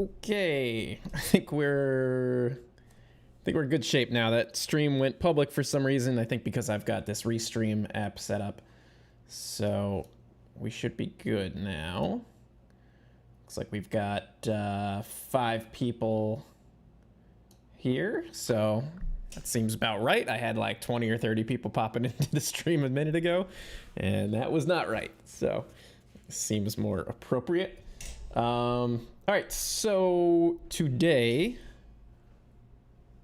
Okay, I think we're in good shape now. That stream went public for some reason. I think because I've got this Restream app set up. So we should be good now. Looks like we've got 5 people here, so that seems about right. I had like 20 or 30 people popping into the stream a minute ago, and that was not right. So it seems more appropriate. All right, so today,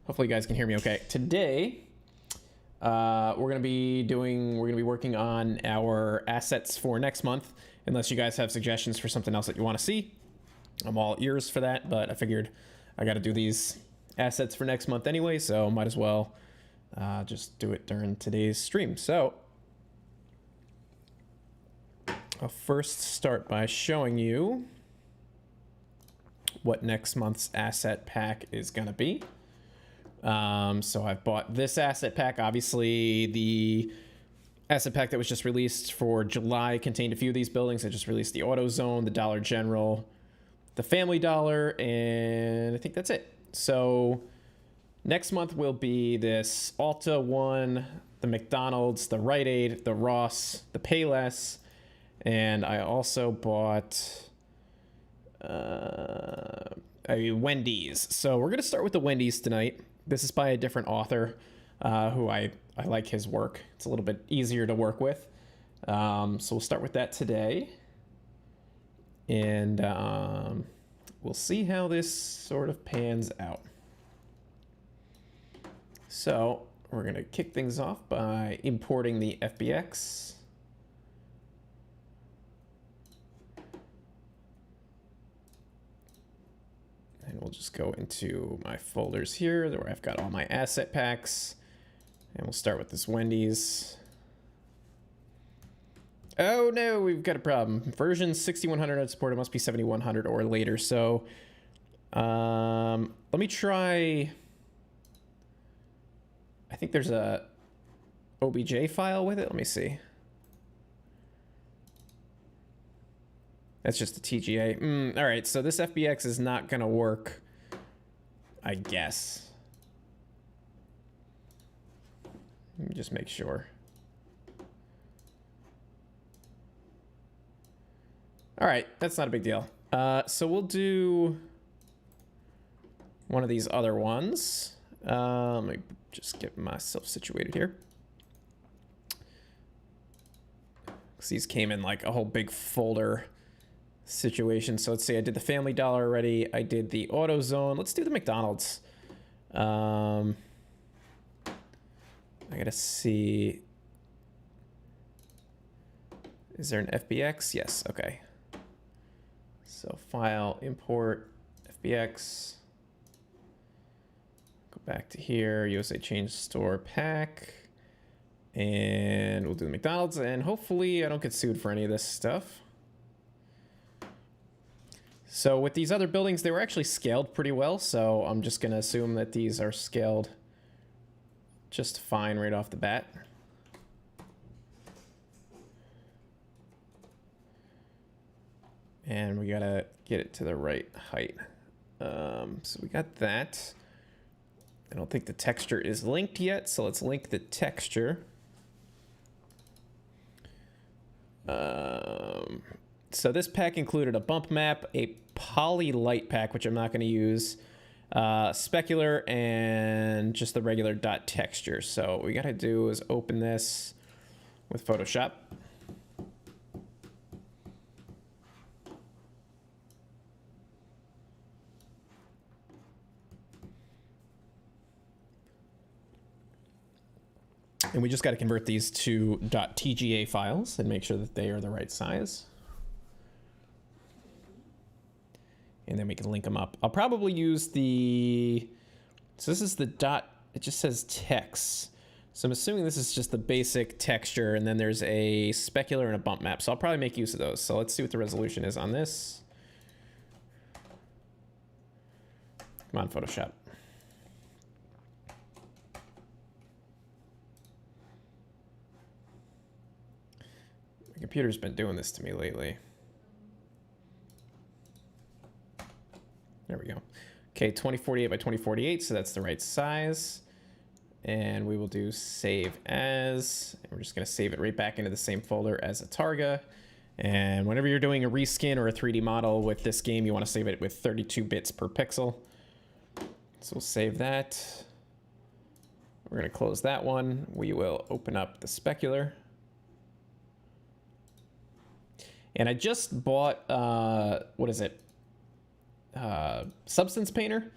hopefully you guys can hear me okay. Today, we're gonna be working on our assets for next month. Unless you guys have suggestions for something else that you want to see, I'm all ears for that. But I figured I got to do these assets for next month anyway, so might as well just do it during today's stream. So I'll first start by showing you what next month's asset pack is gonna be. So I've bought this asset pack. Obviously, the asset pack that was just released for July contained a few of these buildings. I just released the AutoZone, the Dollar General, the Family Dollar, and I think that's it. So next month will be this Ulta one, the McDonald's, the Rite Aid, the Ross, the Payless, and I also bought a Wendy's. So we're gonna start with the Wendy's tonight. This is by a different author who I like his work. It's a little bit easier to work with. So we'll start with that today. And we'll see how this sort of pans out. So we're going to kick things off by importing the FBX. And we'll just go into my folders here where I've got all my asset packs. And we'll start with this Wendy's. Oh no, we've got a problem. Version 6100 unsupported, must be 7100 or later. So let me try. I think there's a OBJ file with it. Let me see. That's just a TGA. All right, so this FBX is not gonna work, I guess. Let me just make sure. All right, that's not a big deal. So we'll do one of these other ones. Let me just get myself situated here. Because these came in like a whole big folder situation. So let's see, I did the Family Dollar already. I did the AutoZone. Let's do the McDonald's. I gotta see. Is there an FBX? Yes, okay. So file, import, FBX. Go back to here, USA Change Store Pack. And we'll do the McDonald's, and hopefully I don't get sued for any of this stuff. So with these other buildings, they were actually scaled pretty well, so I'm just gonna assume that these are scaled just fine right off the bat. And we gotta get it to the right height. So we got that. I don't think the texture is linked yet, so let's link the texture. So this pack included a bump map, a poly light pack, which I'm not going to use, specular, and just the regular dot texture. So what we got to do is open this with Photoshop. And we just got to convert these to .tga files and make sure that they are the right size. And then we can link them up. I'll probably use the, so this is the dot, it just says text. So I'm assuming this is just the basic texture, and then there's a specular and a bump map. So I'll probably make use of those. So let's see what the resolution is on this. Come on, Photoshop. My computer's been doing this to me lately. There we go. Okay, 2048 by 2048, so that's the right size. And we will do save as, and we're just gonna save it right back into the same folder as a Targa. And whenever you're doing a reskin or a 3D model with this game, you wanna save it with 32 bits per pixel. So we'll save that. We're gonna close that one. We will open up the specular. And I just bought, what is it? Substance Painter.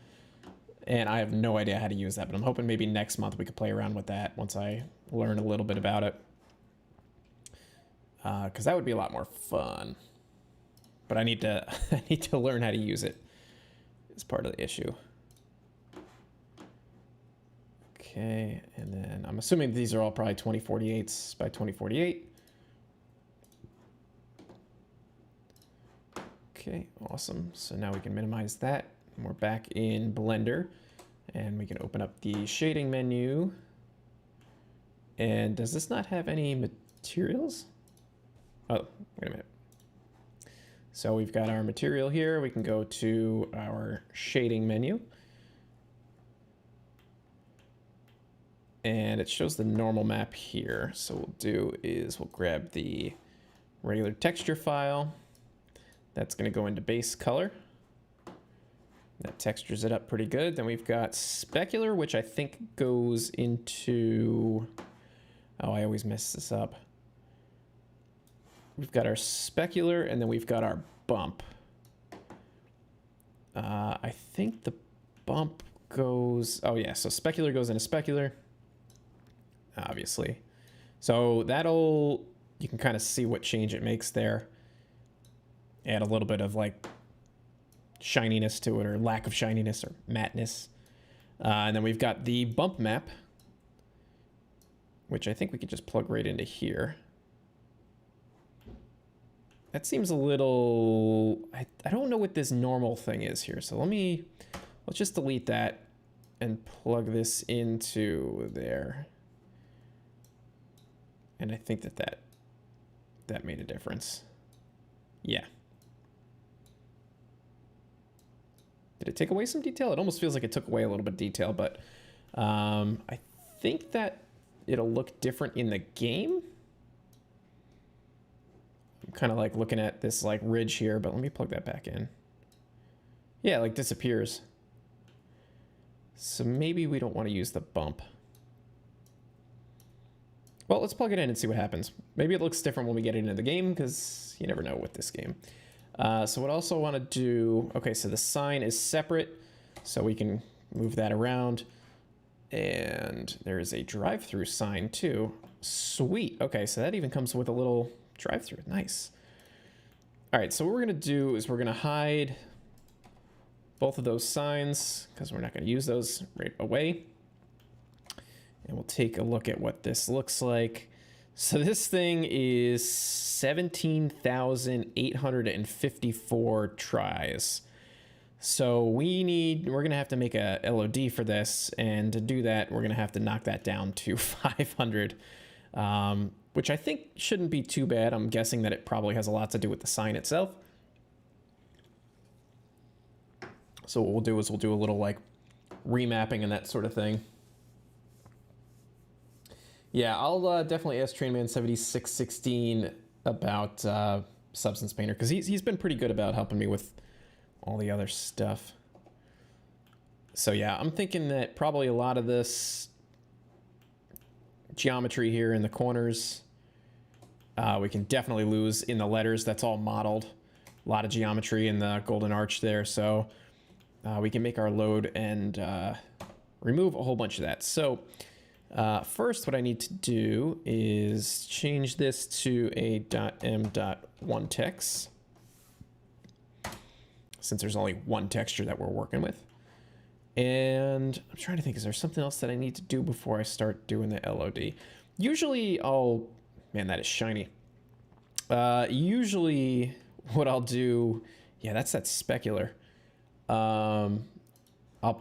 And I have no idea how to use that, but I'm hoping maybe next month we could play around with that once I learn a little bit about it. Because that would be a lot more fun. But I need to I need to learn how to use it as part of the issue. Okay, and then I'm assuming these are all probably 2048s by 2048. Okay, awesome. So now we can minimize that. And we're back in Blender, and we can open up the shading menu. And does this not have any materials? Oh, wait a minute. So we've got our material here. We can go to our shading menu. And it shows the normal map here. So what we'll do is we'll grab the regular texture file. That's going to go into base color. That textures it up pretty good. Then we've got specular, which I think goes into... Oh, I always mess this up. We've got our specular, and then we've got our bump. I think the bump goes... Oh, yeah, so specular goes into specular, obviously. So that'll... You can kind of see what change it makes there. Add a little bit of, like, shininess to it, or lack of shininess, or matteness. And then we've got the bump map, which I think we could just plug right into here. That seems a little... I don't know what this normal thing is here, so let's just delete that and plug this into there. And I think that made a difference. Yeah. Did it take away some detail? It almost feels like it took away a little bit of detail, but I think that it'll look different in the game. I'm kind of like looking at this like ridge here, but let me plug that back in. Yeah, it like disappears. So maybe we don't want to use the bump. Well, let's plug it in and see what happens. Maybe it looks different when we get it into the game, because you never know with this game. So what I also want to do... Okay, so the sign is separate, so we can move that around. And there is a drive-through sign, too. Sweet. Okay, so that even comes with a little drive-through. Nice. All right, so what we're going to do is we're going to hide both of those signs, because we're not going to use those right away. And we'll take a look at what this looks like. So this thing is 17,854 tries. So we're going to have to make a LOD for this. And to do that, we're going to have to knock that down to 500, which I think shouldn't be too bad. I'm guessing that it probably has a lot to do with the sign itself. So what we'll do is we'll do a little like remapping and that sort of thing. Yeah, I'll definitely ask Trainman7616 about Substance Painter, because he's been pretty good about helping me with all the other stuff. So yeah, I'm thinking that probably a lot of this geometry here in the corners, we can definitely lose in the letters. That's all modeled. A lot of geometry in the golden arch there, so we can make our load and remove a whole bunch of that. So first, what I need to do is change this to a .m.1text, since there's only one texture that we're working with. And I'm trying to think, is there something else that I need to do before I start doing the LOD? Usually man, that is shiny. Usually what I'll do, yeah, that's that specular. I'll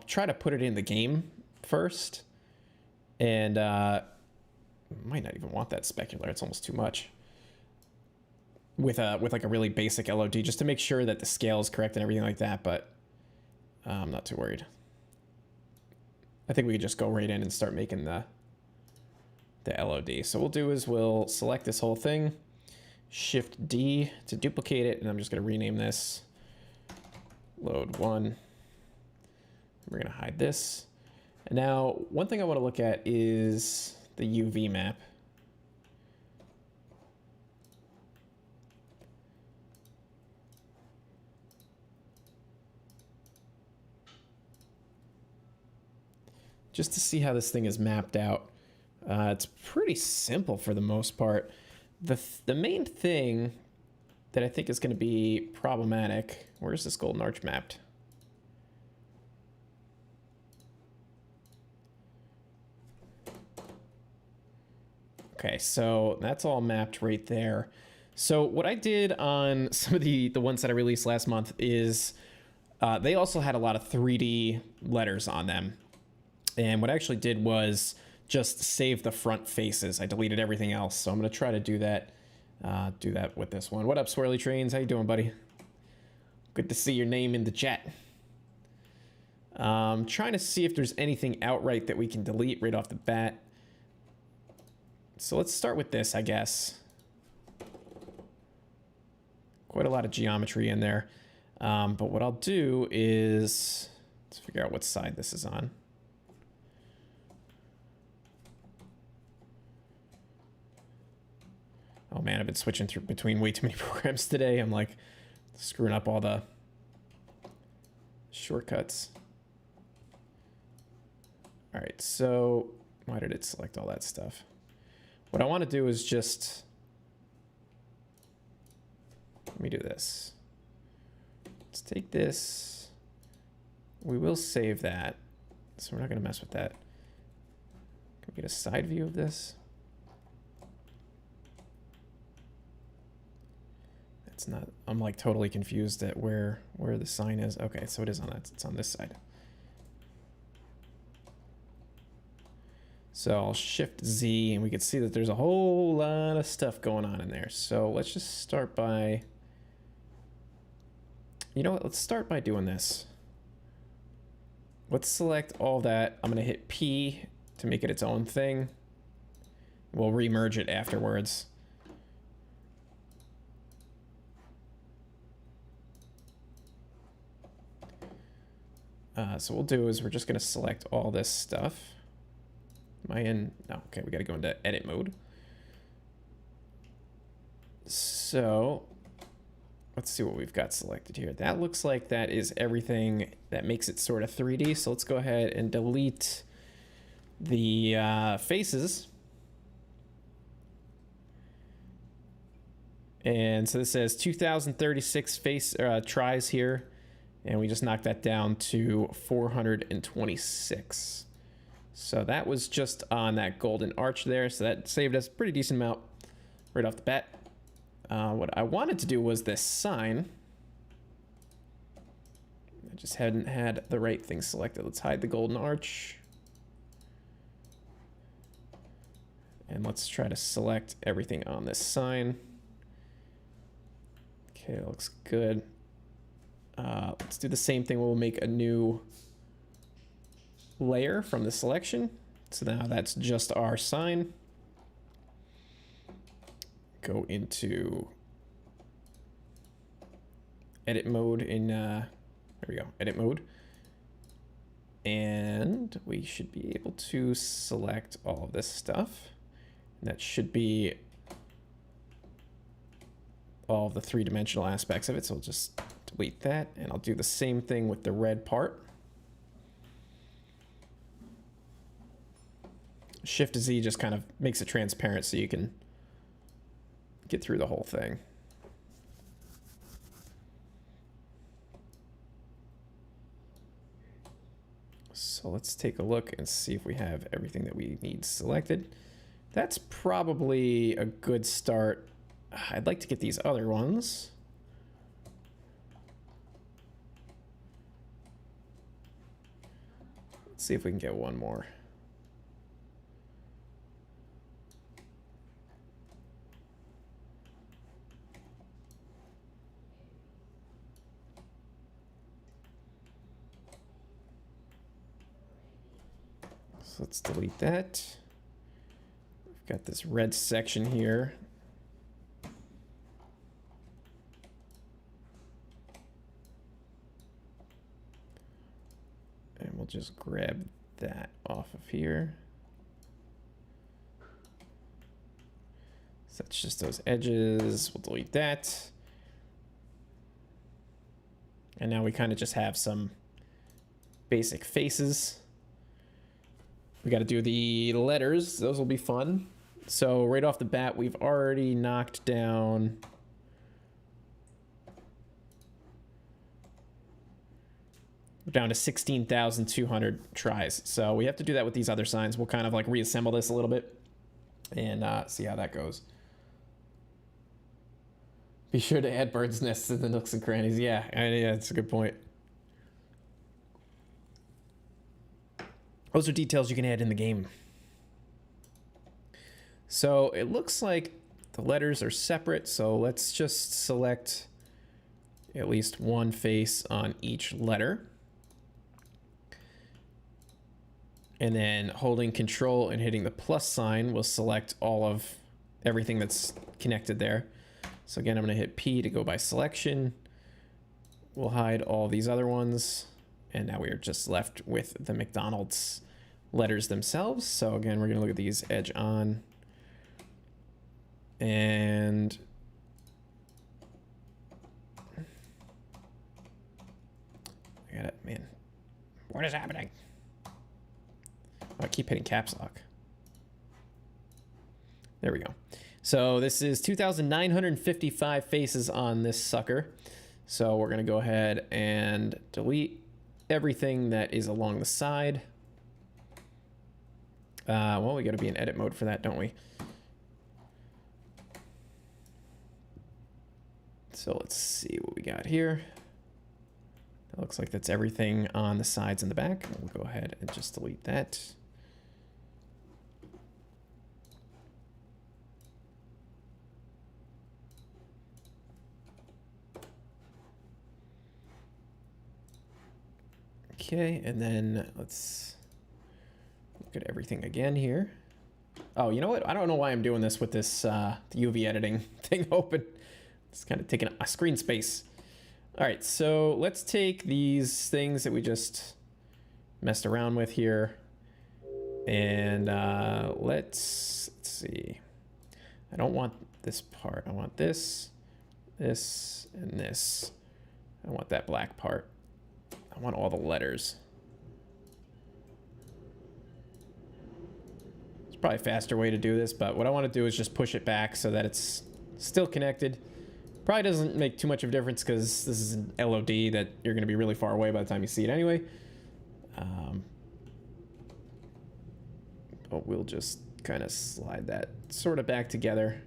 try to put it in the game first. And might not even want that specular. It's almost too much. With like a really basic LOD, just to make sure that the scale is correct and everything like that. But I'm not too worried. I think we could just go right in and start making the LOD. So what we'll do is we'll select this whole thing, Shift D to duplicate it, and I'm just going to rename this load 1. We're going to hide this. And now one thing I want to look at is the UV map. Just to see how this thing is mapped out. It's pretty simple for the most part. The main thing that I think is going to be problematic, where's this golden arch mapped? Okay, so that's all mapped right there. So what I did on some of the ones that I released last month is they also had a lot of 3D letters on them. And what I actually did was just save the front faces. I deleted everything else. So I'm going to try to do that with this one. What up, Swirly Trains? How you doing, buddy? Good to see your name in the chat. Trying to see if there's anything outright that we can delete right off the bat. So let's start with this, I guess. Quite a lot of geometry in there. But what I'll do is let's figure out what side this is on. Oh man, I've been switching through between way too many programs today. I'm like screwing up all the shortcuts. All right, so why did it select all that stuff? What I want to do is just, let me do this. Let's take this. We will save that. So we're not going to mess with that. Can we get a side view of this? It's not, I'm like totally confused at where the sign is. Okay, so it is on that. It's on this side. So I'll Shift Z and we can see that there's a whole lot of stuff going on in there. So let's just start by, you know what? Let's start by doing this. Let's select all that. I'm going to hit P to make it its own thing. We'll remerge it afterwards. So what we'll do is we're just going to select all this stuff. Am I in? No, okay, we got to go into edit mode. So let's see what we've got selected here. That looks like that is everything that makes it sort of 3D. So let's go ahead and delete the faces. And so this says 2036 face tries here. And we just knocked that down to 426. So that was just on that golden arch there. So that saved us a pretty decent amount right off the bat. What I wanted to do was this sign. I just hadn't had the right thing selected. Let's hide the golden arch. And let's try to select everything on this sign. Okay, that looks good. Let's do the same thing. We'll make a new layer from the selection. So now that's just our sign. Go into edit mode in, there we go, edit mode. And we should be able to select all of this stuff. And that should be all of the three-dimensional aspects of it. So we'll just delete that, and I'll do the same thing with the red part. Shift Z just kind of makes it transparent so you can get through the whole thing. So let's take a look and see if we have everything that we need selected. That's probably a good start. I'd like to get these other ones. Let's see if we can get one more. let's delete that. We've got this red section here. And we'll just grab that off of here. So that's just those edges. We'll delete that. And now we kind of just have some basic faces. We got to do the letters. Those will be fun. So right off the bat, we've already knocked down to 16,200 tries. So we have to do that with these other signs. We'll kind of like reassemble this a little bit and see how that goes. Be sure to add birds' nests to the nooks and crannies. Yeah, yeah, that's a good point. Those are details you can add in the game. So it looks like the letters are separate. So let's just select at least one face on each letter. And then holding Control and hitting the plus sign will select all of everything that's connected there. So again, I'm going to hit P to go by selection. We'll hide all these other ones. And now we are just left with the McDonald's letters themselves. So again, we're going to look at these edge on. And I got it, man. What is happening? I keep hitting caps lock. There we go. So this is 2,955 faces on this sucker. So we're going to go ahead and delete everything that is along the side. Well, we got to be in edit mode for that, don't we? So let's see what we got here. It looks like that's everything on the sides and the back. We'll go ahead and just delete that. Okay, and then let's look at everything again here. Oh, you know what? I don't know why I'm doing this with this UV editing thing open. It's kind of taking a screen space. All right, so let's take these things that we just messed around with here. And let's see. I don't want this part. I want this, this, and this. I want that black part. I want all the letters. It's probably a faster way to do this, but what I want to do is just push it back so that it's still connected. Probably doesn't make too much of a difference because this is an LOD that you're going to be really far away by the time you see it anyway. But we'll just kind of slide that sort of back together.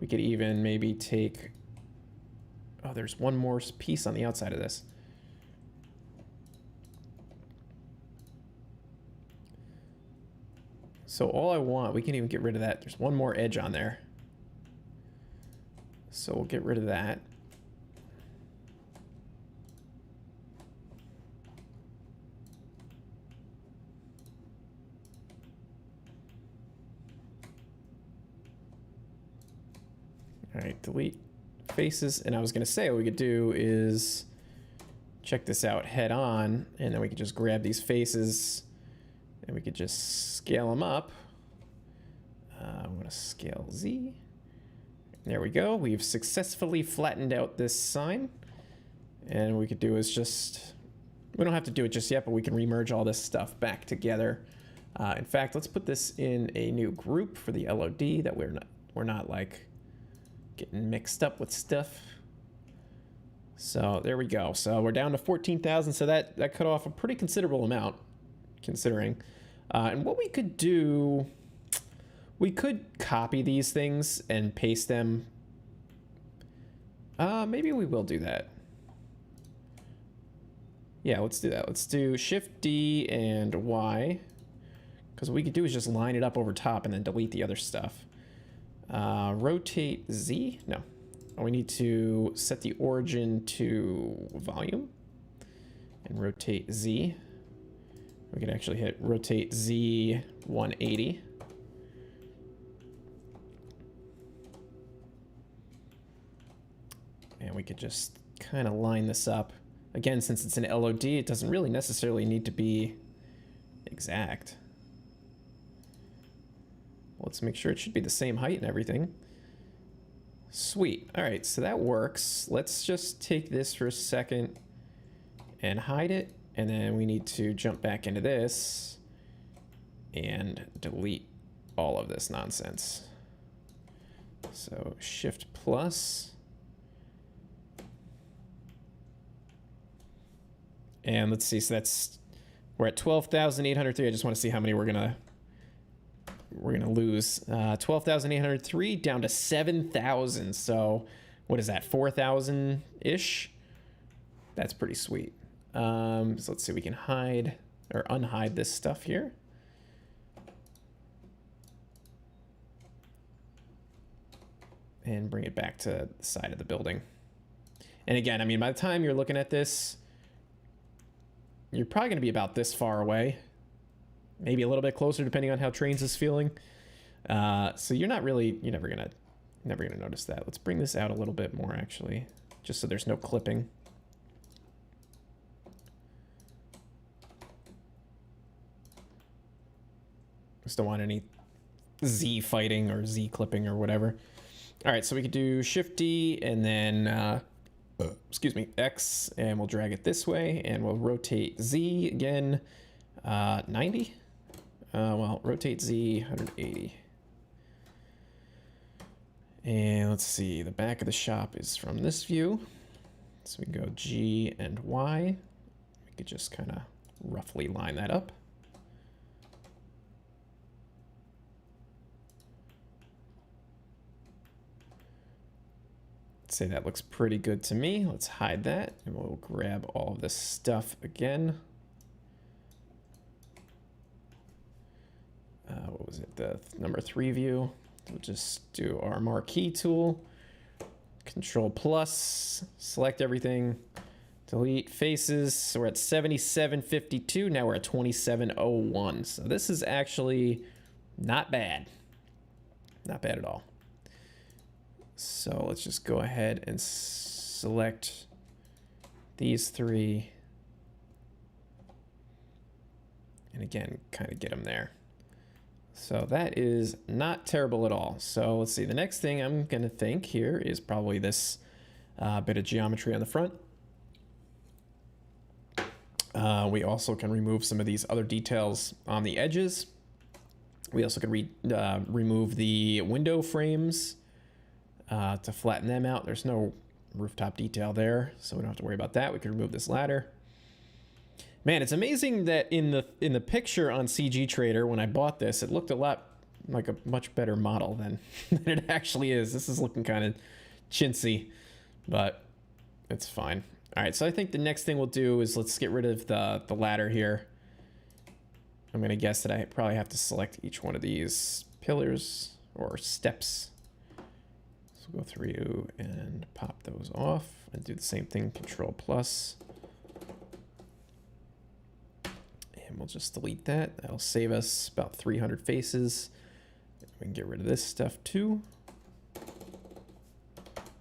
We could even maybe take... Oh, there's one more piece on the outside of this. So all I want, we can even get rid of that. There's one more edge on there. So we'll get rid of that. All right, delete faces. And I was going to say what we could do is check this out head on, and then we could just grab these faces and we could just scale them up. I'm going to scale Z. There we go. We've successfully flattened out this sign. And what we could do is just, we don't have to do it just yet, but we can remerge all this stuff back together. In fact, let's put this in a new group for the LOD that we're not like getting mixed up with stuff. So there we go. So we're down to 14,000. So that cut off a pretty considerable amount considering. And what we could do, we could copy these things and paste them. Maybe we will do that. Yeah, let's do that. Let's do Shift D and Y. Because what we could do is just line it up over top and then delete the other stuff. Rotate Z? No. We need to set the origin to volume. And rotate Z. We could actually hit rotate Z 180. And we could just kind of line this up. Again, since it's an LOD, it doesn't really necessarily need to be exact. Let's make sure it should be the same height and everything. Sweet. All right, so that works. Let's just take this for a second and hide it. And then we need to jump back into this and delete all of this nonsense. So Shift plus. And let's see, so we're at 12,803. I just want to see how many we're gonna lose. 12,803 down to 7,000. So what is that, 4,000-ish? That's pretty sweet. So let's see, we can hide or unhide this stuff here. And bring it back to the side of the building. And again, I mean, by the time you're looking at this, you're probably going to be about this far away. Maybe a little bit closer depending on how Trains is feeling. So you're never gonna notice that. Let's bring this out a little bit more actually, just so there's no clipping. Just don't want any Z fighting or Z clipping or whatever. All right, so we could do Shift D and then excuse me, X, and we'll drag it this way, and we'll rotate Z again, 90. Well, rotate Z 180. And let's see, the back of the shop is from this view. So we can go G and Y. We could just kind of roughly line that up. I'd say that looks pretty good to me. Let's hide that, and we'll grab all of this stuff again. What was it, the number 3 view? We'll just do our marquee tool, Control plus, select everything, delete faces. So we're at 7752. Now we're at 2701. So this is actually not bad. Not bad at all. So let's just go ahead and select these 3. And again, kind of get them there. So that is not terrible at all. So let's see, the next thing I'm gonna think here is probably this bit of geometry on the front. We also can remove some of these other details on the edges. We also can remove the window frames to flatten them out. There's no rooftop detail there, so we don't have to worry about that. We can remove this ladder. Man, it's amazing that in the picture on CG Trader when I bought this, it looked a lot like a much better model than it actually is. This is looking kind of chintzy, but it's fine. All right, so I think the next thing we'll do is let's get rid of the ladder here. I'm gonna guess that I probably have to select each one of these pillars or steps. So we'll go through and pop those off and do the same thing, Control plus. And we'll just delete that. That'll save us about 300 faces. We can get rid of this stuff too.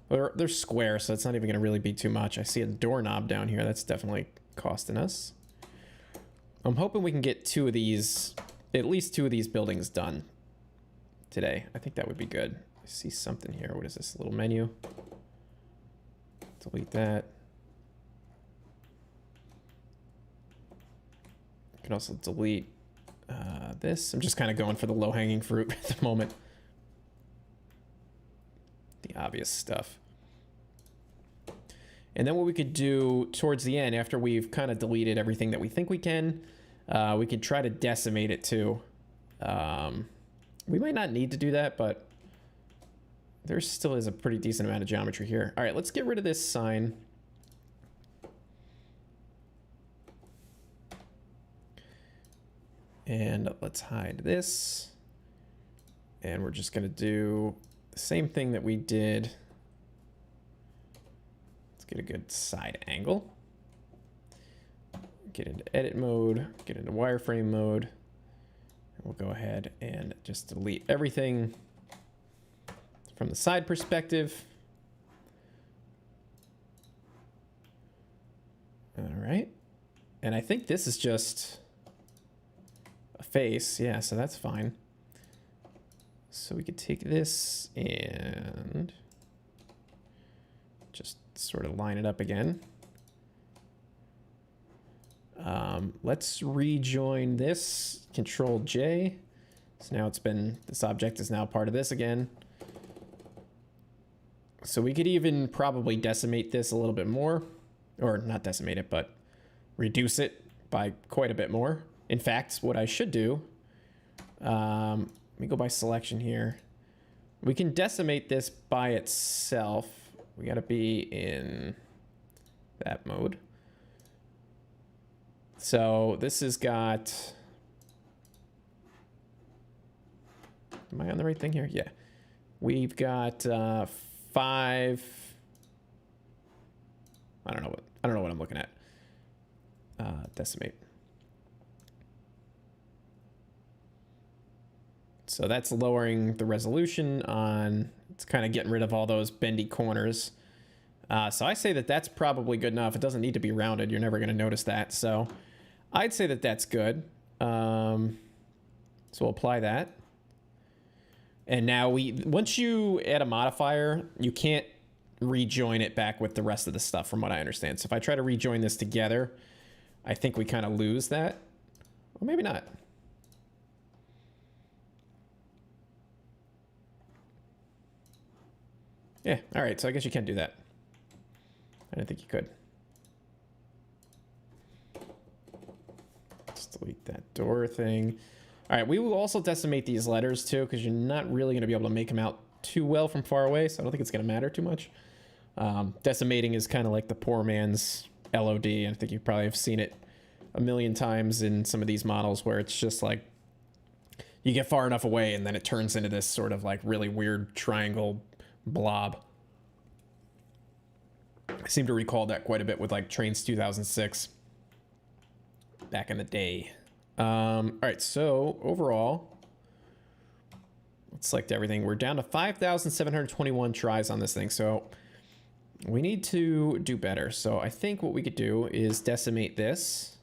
They're square, so it's not even going to really be too much. I see a doorknob down here. That's definitely costing us. I'm hoping we can get at least two of these buildings done today. I think that would be good. I see something here. What is this little menu? Delete that. You can also delete this. I'm just kind of going for the low-hanging fruit at the moment. The obvious stuff. And then what we could do towards the end, after we've kind of deleted everything that we think we can, we could try to decimate it too. We might not need to do that, but there still is a pretty decent amount of geometry here. All right, let's get rid of this sign. And let's hide this. And we're just going to do the same thing that we did. Let's get a good side angle. get into edit mode, get into wireframe mode. And we'll go ahead and just delete everything from the side perspective. All right. And I think this is just a face. Yeah, so that's fine. So we could take this and just sort of line it up again. Let's rejoin this, Control J. So now this object is now part of this again. So we could even probably decimate this a little bit more, or not decimate it, but reduce it by quite a bit more. In fact, what I should do, let me go by selection here. We can decimate this by itself. We gotta be in that mode. So this has got, am I on the right thing here? Yeah. We've got 5, I don't know what I'm looking at. Decimate. So that's lowering the resolution on, it's kind of getting rid of all those bendy corners. So I say that that's probably good enough. It doesn't need to be rounded. You're never going to notice that. So I'd say that that's good. So we'll apply that. And now once you add a modifier, you can't rejoin it back with the rest of the stuff from what I understand. So if I try to rejoin this together, I think we kind of lose that. Or maybe not. Yeah, all right, so I guess you can do that. I didn't think you could. Let's delete that door thing. All right, we will also decimate these letters too, because you're not really going to be able to make them out too well from far away, so I don't think it's going to matter too much. Decimating is kind of like the poor man's LOD. I think you probably have seen it a million times in some of these models where it's just like you get far enough away and then it turns into this sort of like really weird triangle blob. I seem to recall that quite a bit with like Trains 2006 back in the day. All right, so overall, let's select everything. We're down to 5,721 tries on this thing, so we need to do better. So I think what we could do is decimate this.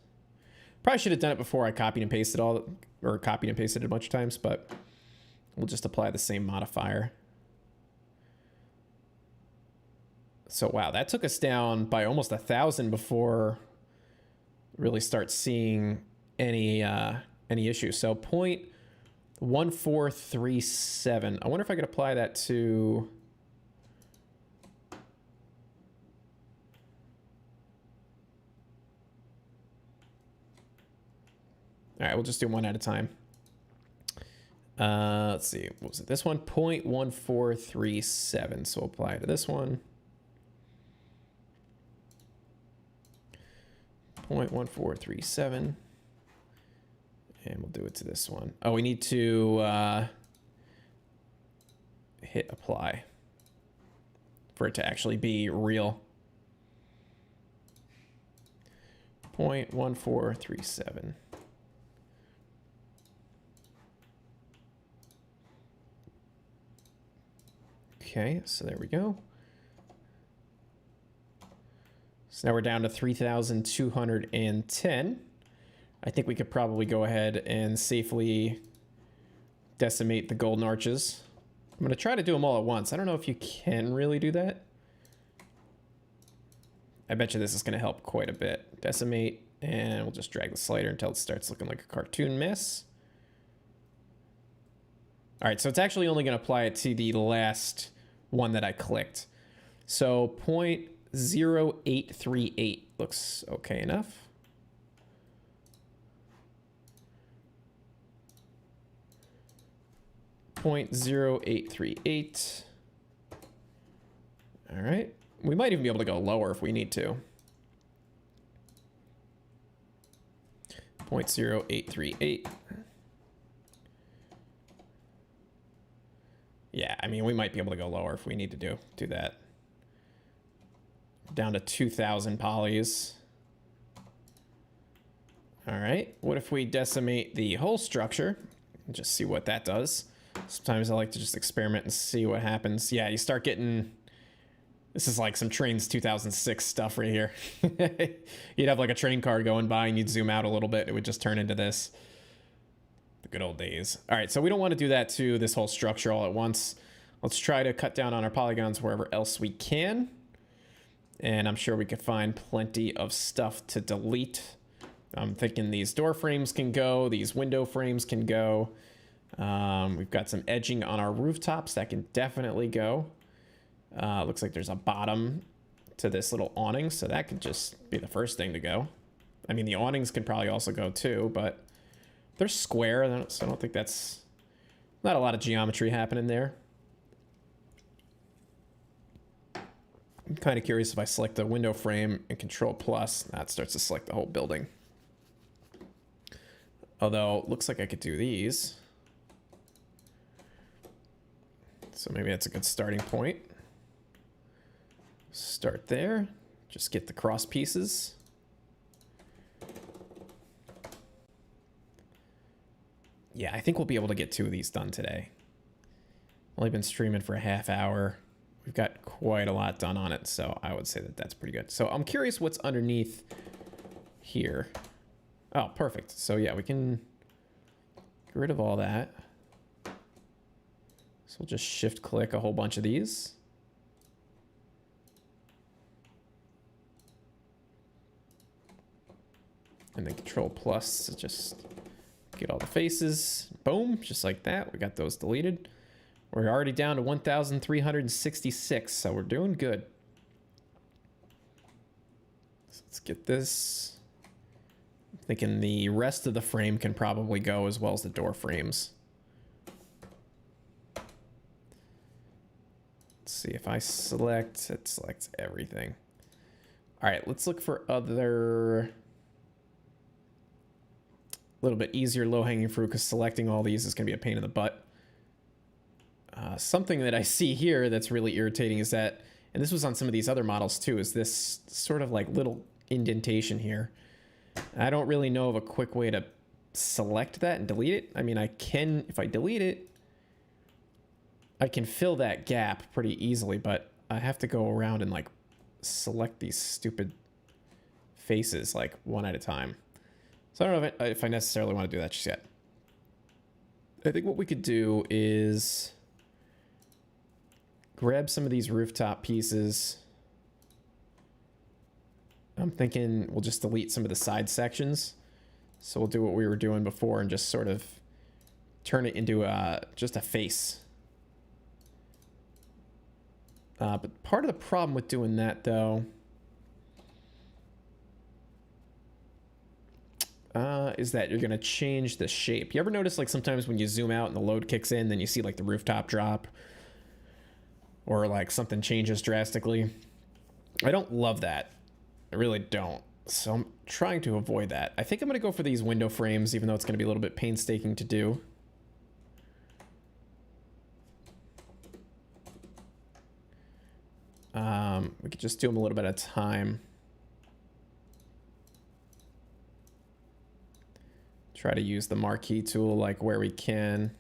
Probably should have done it before I copied and pasted copied and pasted it a bunch of times, but we'll just apply the same modifier. So wow, that took us down by almost 1,000 before really start seeing any issues. So 0.1437. I wonder if I could apply that to, all right, we'll just do one at a time. Let's see, what was it? This one, 0.1437. So apply to this one. 0.1437. And we'll do it to this one. Oh, we need to hit apply for it to actually be real. 0.1437. Okay, so there we go. So now we're down to 3,210. I think we could probably go ahead and safely decimate the golden arches. I'm going to try to do them all at once. I don't know if you can really do that. I bet you this is going to help quite a bit. Decimate, and we'll just drag the slider until it starts looking like a cartoon mess. All right, so it's actually only going to apply it to the last one that I clicked. So 0.0838 looks okay enough. .0838. All right. We might even be able to go lower if we need to. 0.0838. Yeah, I mean, we might be able to go lower if we need to do that. Down to 2,000 polys. All right, what if we decimate the whole structure and just see what that does? Sometimes I like to just experiment and see what happens. Yeah, you start getting... This is like some Trains 2006 stuff right here. You'd have like a train car going by and you'd zoom out a little bit. It would just turn into this. The good old days. All right, so we don't want to do that to this whole structure all at once. Let's try to cut down on our polygons wherever else we can. And I'm sure we could find plenty of stuff to delete. I'm thinking these door frames can go. These window frames can go. We've got some edging on our rooftops that can definitely go. Looks like there's a bottom to this little awning, so that could just be the first thing to go. I mean, the awnings can probably also go too, but they're square, so I don't think that's... Not a lot of geometry happening there. I'm kind of curious if I select the window frame and Control Plus, that starts to select the whole building. Although, looks like I could do these. So maybe that's a good starting point. Start there. Just get the cross pieces. Yeah, I think we'll be able to get 2 of these done today. Only been streaming for a half hour. We've got quite a lot done on it, so I would say that that's pretty good. So I'm curious what's underneath here. Oh, perfect. So yeah, we can get rid of all that. So we'll just shift click a whole bunch of these. And then Control Plus to just get all the faces. Boom, just like that. We got those deleted. We're already down to 1,366, so we're doing good. So let's get this. I'm thinking the rest of the frame can probably go as well as the door frames. Let's see if I select, it selects everything. All right, let's look for other... A little bit easier low-hanging fruit, because selecting all these is going to be a pain in the butt. Something that I see here that's really irritating is that, and this was on some of these other models too, is this sort of like little indentation here. I don't really know of a quick way to select that and delete it. I mean, I can, if I delete it, I can fill that gap pretty easily, but I have to go around and like select these stupid faces like one at a time. So I don't know if I necessarily want to do that just yet. I think what we could do is grab some of these rooftop pieces. I'm thinking we'll just delete some of the side sections. So we'll do what we were doing before and just sort of turn it into just a face. But part of the problem with doing that, though, is that you're going to change the shape. You ever notice, like, sometimes when you zoom out and the load kicks in, then you see, like, the rooftop drop? Or, like, something changes drastically? I don't love that. I really don't. So I'm trying to avoid that. I think I'm going to go for these window frames, even though it's going to be a little bit painstaking to do. We could just do them a little bit at a time. Try to use the marquee tool like where we can.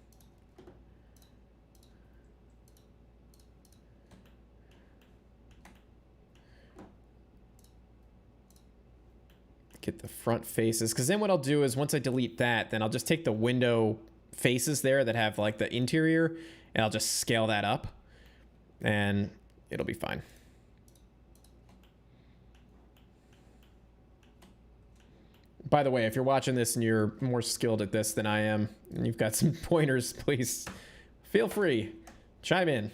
Get the front faces, because then what I'll do is once I delete that, then I'll just take the window faces there that have like the interior and I'll just scale that up and it'll be fine. By the way, if you're watching this and you're more skilled at this than I am, and you've got some pointers, please feel free. Chime in.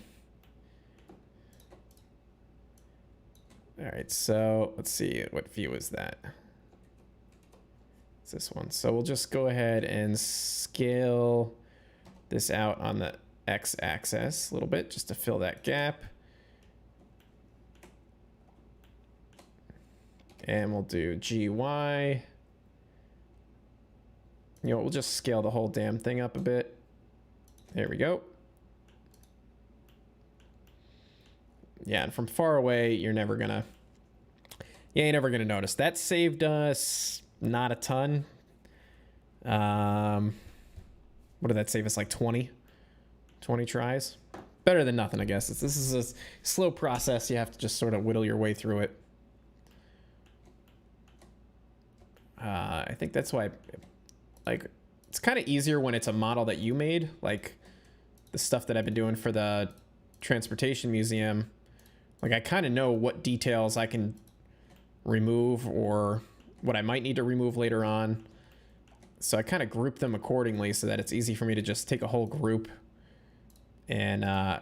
All right, so let's see. What view is that? It's this one. So we'll just go ahead and scale this out on the x-axis a little bit just to fill that gap. And we'll do GY. You know, we'll just scale the whole damn thing up a bit. There we go. Yeah, and from far away, you ain't never gonna notice. That saved us not a ton, What did that save us, like 20 tries? Better than nothing, I guess. This is a slow process. You have to just sort of whittle your way through it. I think that's why, like, it's kind of easier when it's a model that you made, like the stuff that I've been doing for the Transportation Museum. Like, I kind of know what details I can remove or what I might need to remove later on. So I kind of group them accordingly so that it's easy for me to just take a whole group and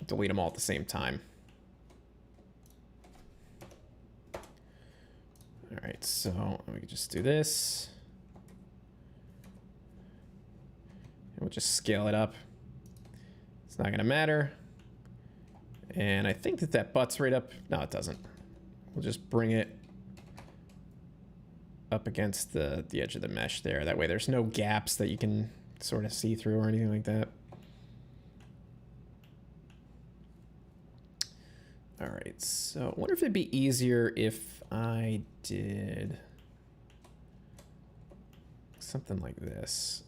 delete them all at the same time. All right, so we can just do this. And we'll just scale it up. It's not gonna matter. And I think that butts right up. No, it doesn't. We'll just bring it up against the edge of the mesh there. That way there's no gaps that you can sort of see through or anything like that. All right, so I wonder if it'd be easier if I did something like this.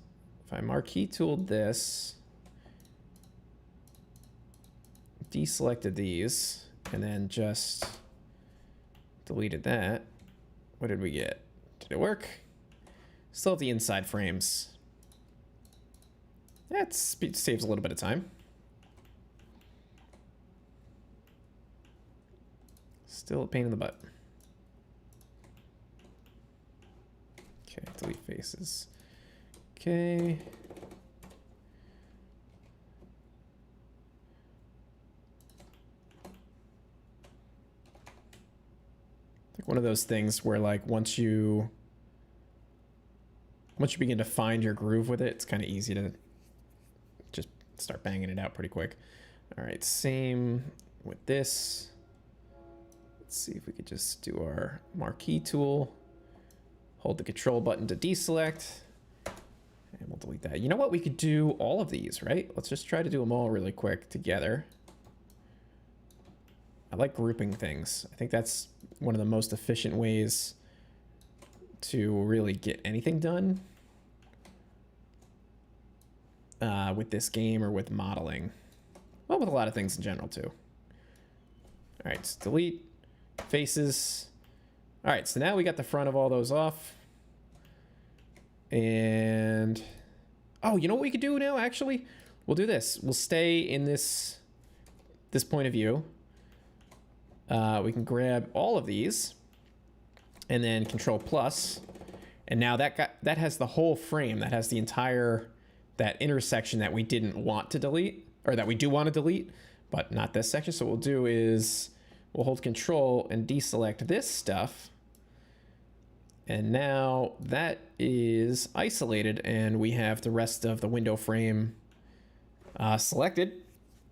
If I marquee tooled this, deselected these, and then just deleted that, what did we get? Did it work? Still have the inside frames. That saves a little bit of time. Still a pain in the butt. Okay, delete faces. Okay. Like one of those things where, like, once you begin to find your groove with it, it's kind of easy to just start banging it out pretty quick. All right, same with this. Let's see if we could just do our marquee tool, hold the control button to deselect, and we'll delete that. You know what? We could do all of these, right? Let's just try to do them all really quick together. I like grouping things. I think that's one of the most efficient ways to really get anything done with this game or with modeling. Well, with a lot of things in general too. All right, so delete faces. All right, so now we got the front of all those off. And oh, you know what we could do now? Actually, we'll do this. We'll stay in this point of view. We can grab all of these and then Control Plus, and now that has the whole frame. That has the entire, that intersection that we didn't want to delete, or that we do want to delete, but not this section. So what we'll do is we'll hold Control and deselect this stuff, and now that is isolated, and we have the rest of the window frame selected,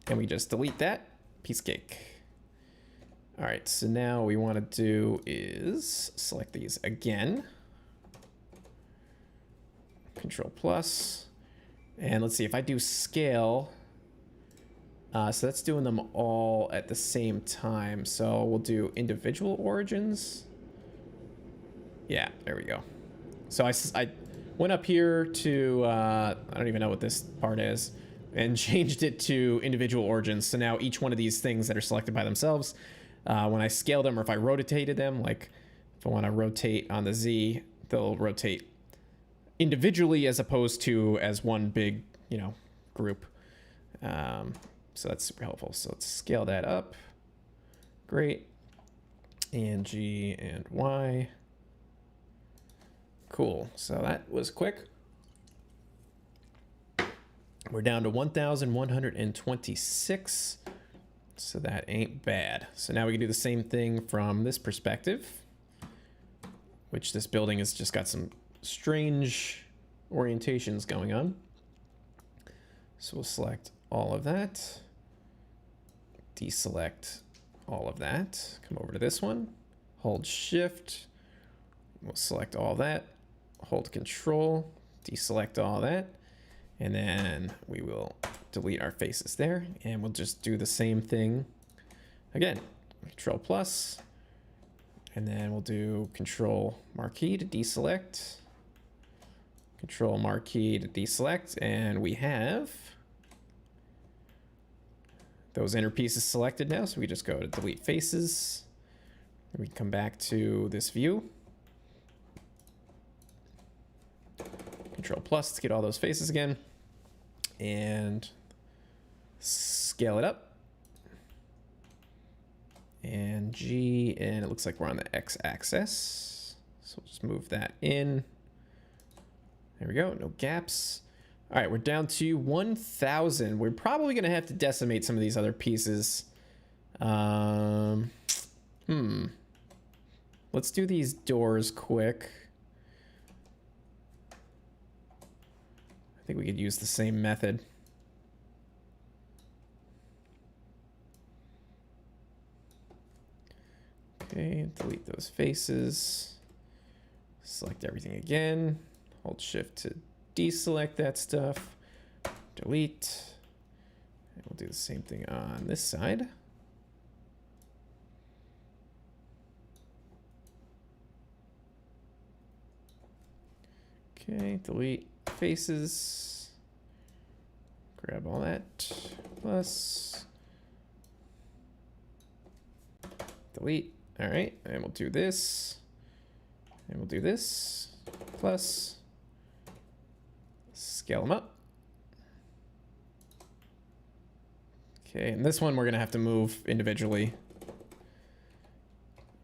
and we just delete that. Piece of cake. All right, so now what we want to do is select these again. Control Plus. And let's see, if I do scale, so that's doing them all at the same time. So we'll do individual origins. Yeah, there we go. So I went up here to, I don't even know what this part is, and changed it to individual origins. So now each one of these things that are selected by themselves, when I scale them, or if I rotated them, like if I want to rotate on the Z, they'll rotate individually as opposed to as one big, you know, group. So that's super helpful. So let's scale that up. Great. And G and Y. Cool. So that was quick. We're down to 1,126. So that ain't bad. So now we can do the same thing from this perspective, which this building has just got some strange orientations going on. So we'll select all of that, deselect all of that, come over to this one, hold Shift, we'll select all that, hold Control, deselect all that, and then we will delete our faces there, and we'll just do the same thing again. Control Plus, and then we'll do Control Marquee to deselect, Control marquee to deselect, and we have those inner pieces selected now, so we just go to delete faces. And we come back to this view. Control plus to get all those faces again. And scale it up. And G, and it looks like we're on the X-axis. So we'll just move that in. There we go, no gaps. All right, we're down to 1,000. We're probably gonna have to decimate some of these other pieces. Let's do these doors quick. I think we could use the same method. Okay, delete those faces. Select everything again. Hold shift to deselect that stuff. Delete. And we'll do the same thing on this side. Okay, delete faces. Grab all that. Plus. Delete. All right, and we'll do this. And we'll do this. Plus. Scale them up. Okay, and this one we're gonna have to move individually.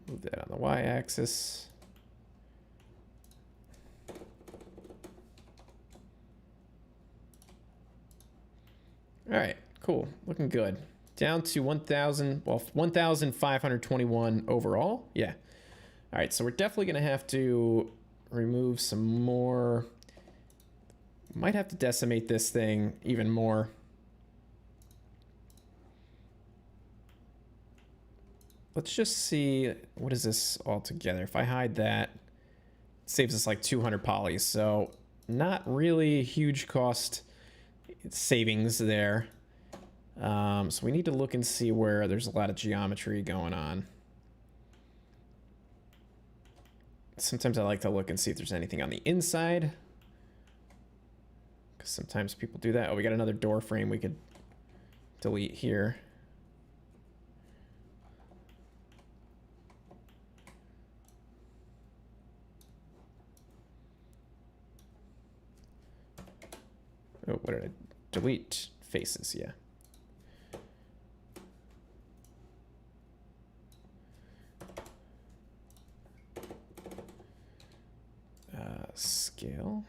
Move that on the y-axis. All right, cool, looking good. Down to 1,000, well, 1,521 overall. Yeah. All right, so we're definitely gonna have to remove some more. Might have to decimate this thing even more. Let's just see, what is this all together? If I hide that, it saves us like 200 polys, so not really a huge cost savings there. So we need to look and see where there's a lot of geometry going on. Sometimes I like to look and see if there's anything on the inside, because sometimes people do that. Oh, we got another door frame we could delete here. Oh, what did I delete? Faces, yeah. Scale.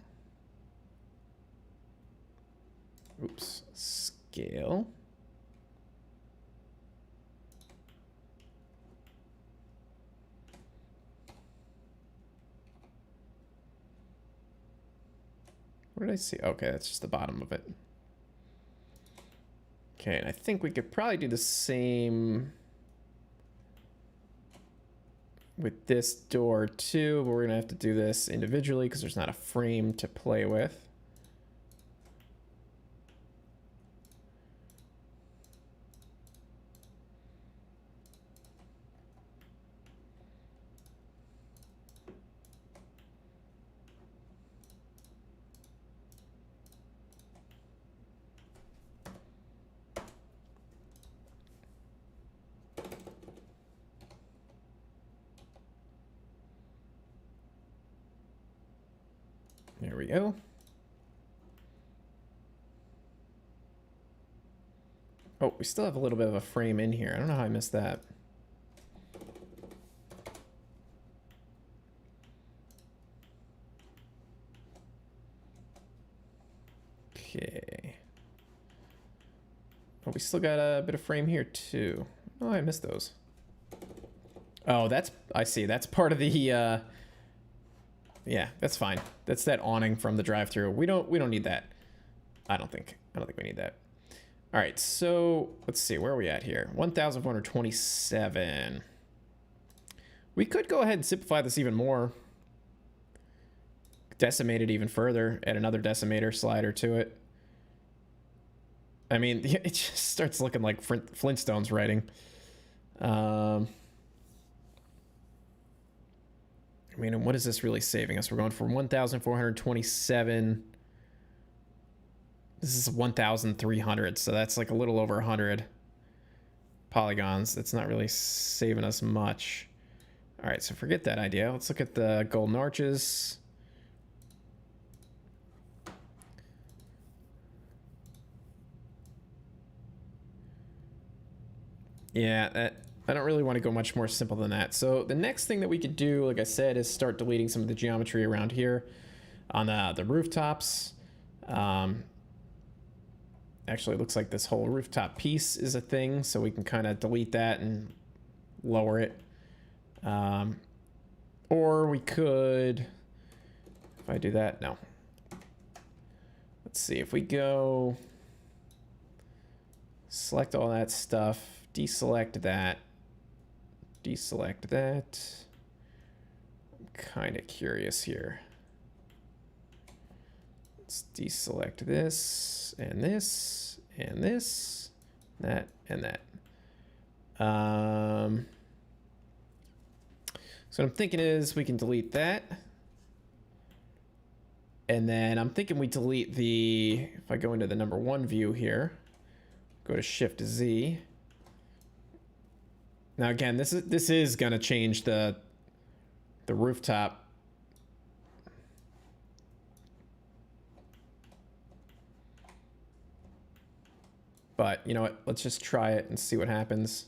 Oops, scale. What did I see? Okay, that's just the bottom of it. Okay, and I think we could probably do the same with this door too, but we're gonna have to do this individually because there's not a frame to play with. There we go. Oh, we still have a little bit of a frame in here. I don't know how I missed that. Okay. Oh, we still got a bit of frame here too. Oh, I missed those. Oh, that's, I see. That's part of the, yeah, that's fine. That's that awning from the drive-thru. We don't need that. I don't think we need that. All right, so let's see, where are we at here? 1,427. We could go ahead and simplify this even more. Decimate it even further, add another decimator slider to it. I mean, it just starts looking like Flintstones writing. I mean, and what is this really saving us? We're going from 1,427. This is 1,300, so that's like a little over 100 polygons. That's not really saving us much. All right, so forget that idea. Let's look at the golden arches. Yeah, I don't really want to go much more simple than that. So the next thing that we could do, like I said, is start deleting some of the geometry around here on the rooftops. Actually, it looks like this whole rooftop piece is a thing, so we can kind of delete that and lower it. Or we could, if I do that, no. Let's see, if we go select all that stuff, deselect that, deselect that. I'm kind of curious here. Let's deselect this and this and this, that and that. So what I'm thinking is we can delete that. And then I'm thinking we delete the, if I go into the number 1 view here, go to Shift Z. Now again, this is gonna change the rooftop. But you know what? Let's just try it and see what happens.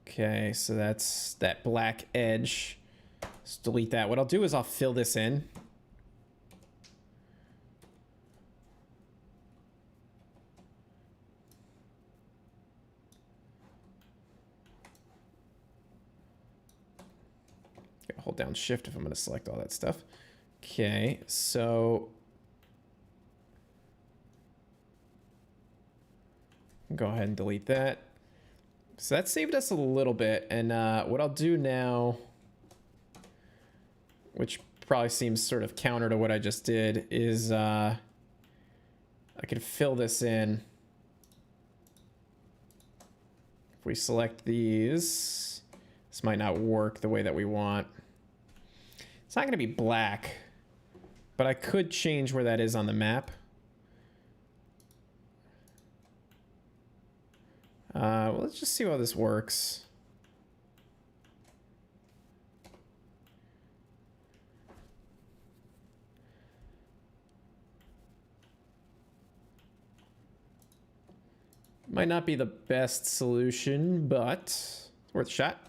Okay, so that's that black edge. Let's delete that. What I'll do is I'll fill this in. Gotta hold down Shift if I'm gonna select all that stuff. Okay, so go ahead and delete that. So that saved us a little bit, and what I'll do now, which probably seems sort of counter to what I just did, is I could fill this in. If we select these, this might not work the way that we want. It's not going to be black, but I could change where that is on the map. Well, let's just see how this works. Might not be the best solution, but it's worth a shot.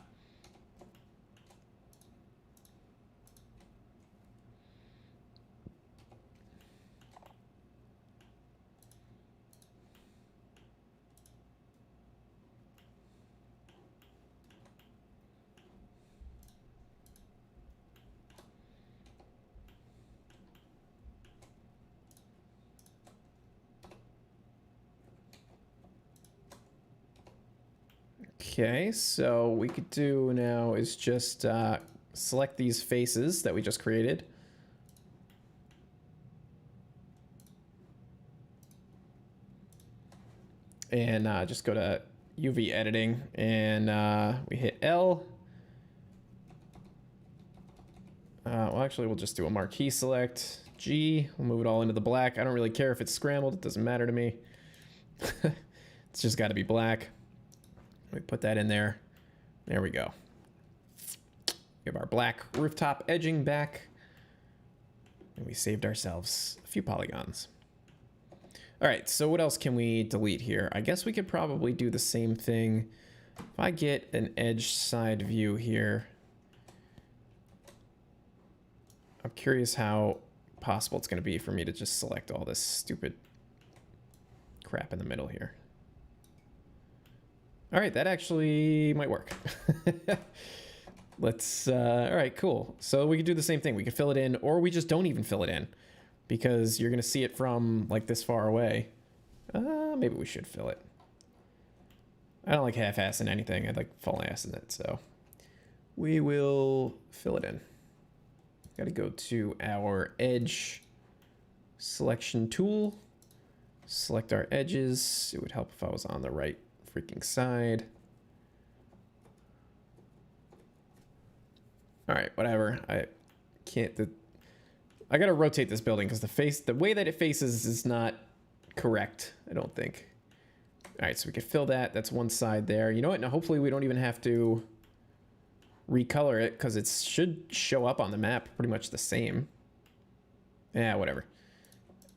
Okay, so what we could do now is just select these faces that we just created. And just go to UV editing, and we hit L. Well, actually, we'll just do a marquee select. G, we'll move it all into the black. I don't really care if it's scrambled. It doesn't matter to me. It's just got to be black. We put that in there. There we go. We have our black rooftop edging back. And we saved ourselves a few polygons. All right, so what else can we delete here? I guess we could probably do the same thing. If I get an edge side view here, I'm curious how possible it's going to be for me to just select all this stupid crap in the middle here. All right, that actually might work. Let's, all right, cool. So we could do the same thing. We could fill it in, or we just don't even fill it in because you're going to see it from like this far away. Maybe we should fill it. I don't like half-assing anything. I like full-assing it, so we will fill it in. Got to go to our edge selection tool, select our edges. It would help if I was on the right freaking side. All right, whatever. I can't. I gotta rotate this building because the way that it faces is not correct. I don't think. All right, so we could fill that. That's one side there. You know what? Now, hopefully, we don't even have to recolor it because it should show up on the map pretty much the same. Yeah, whatever.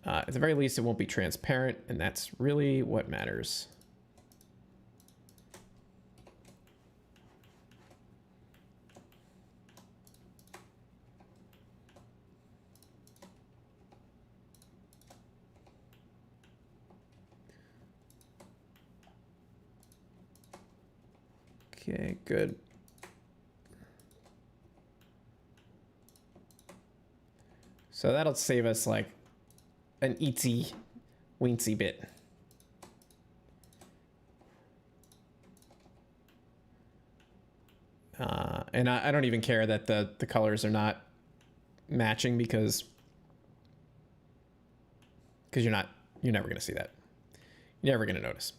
At the very least, it won't be transparent, and that's really what matters. Okay, good. So that'll save us like an eatsy weensy bit. And I don't even care that the colors are not matching because you're never gonna see that. You're never gonna notice.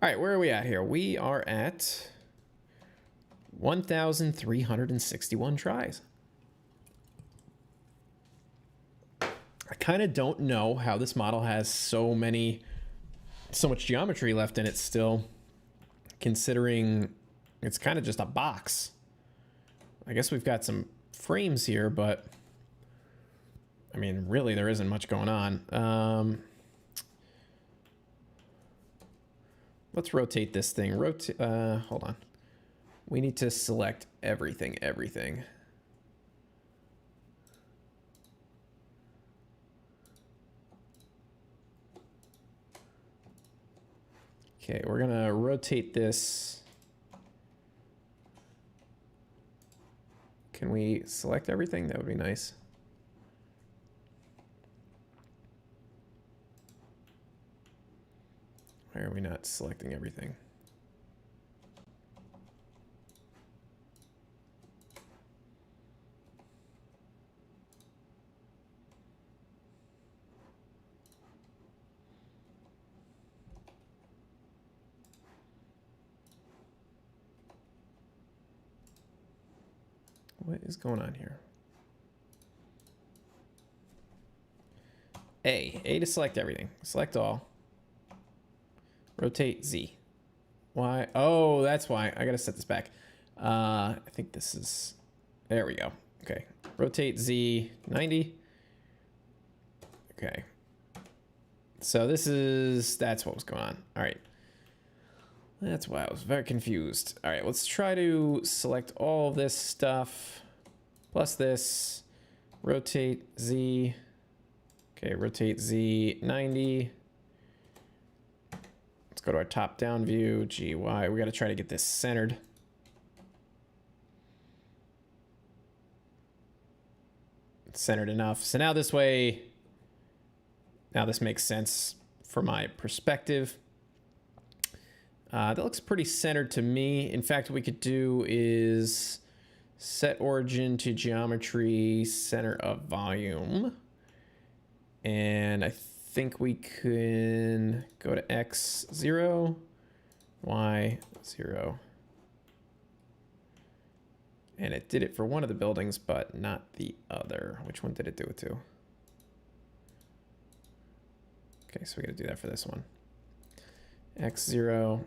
All right, where are we at here? We are at 1,361 tries. I kind of don't know how this model has so much geometry left in it still, considering it's kind of just a box. I guess we've got some frames here, but I mean, really, there isn't much going on. Let's rotate this thing. Hold on. We need to select everything. Okay, we're gonna rotate this. Can we select everything? That would be nice. Why are we not selecting everything? What is going on here? A to select everything. Select all. Rotate Z. Why? Oh, that's why. I gotta set this back. I think this is... There we go. Okay. Rotate Z 90. Okay. So that's what was going on. All right. That's why I was very confused. All right, let's try to select all of this stuff. Plus this. Rotate Z. Okay, rotate Z 90. Let's go to our top-down view. GY. We got to try to get this centered. It's centered enough. So now this way... Now this makes sense for my perspective. That looks pretty centered to me. In fact, what we could do is set origin to geometry, center of volume. And I think we can go to X 0, Y 0. And it did it for one of the buildings, but not the other. Which one did it do it to? Okay, so we got to do that for this one. X 0.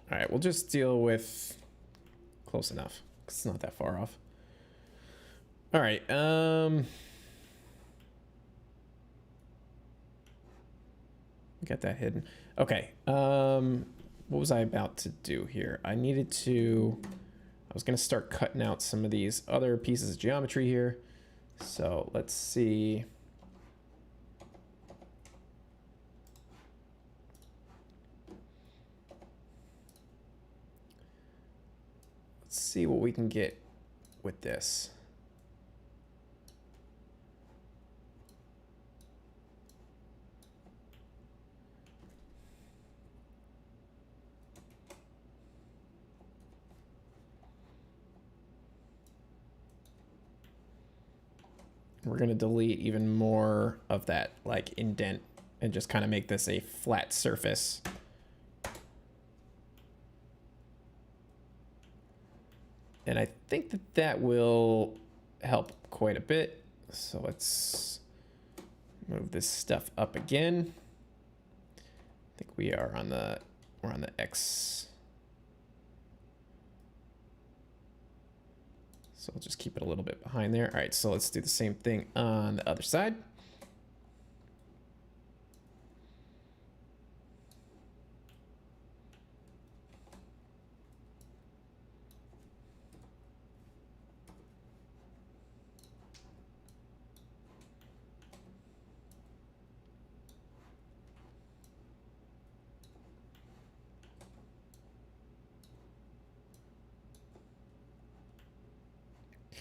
All right, we'll just deal with close enough. It's not that far off. All right. Get that hidden. Okay. What was I about to do here? I was going to start cutting out some of these other pieces of geometry here. So let's see. Let's see what we can get with this. we're going to delete even more of that like indent and just kind of make this a flat surface. And I think that that will help quite a bit. So let's move this stuff up again. I think we're on the X. So I'll just keep it a little bit behind there. All right, so let's do the same thing on the other side.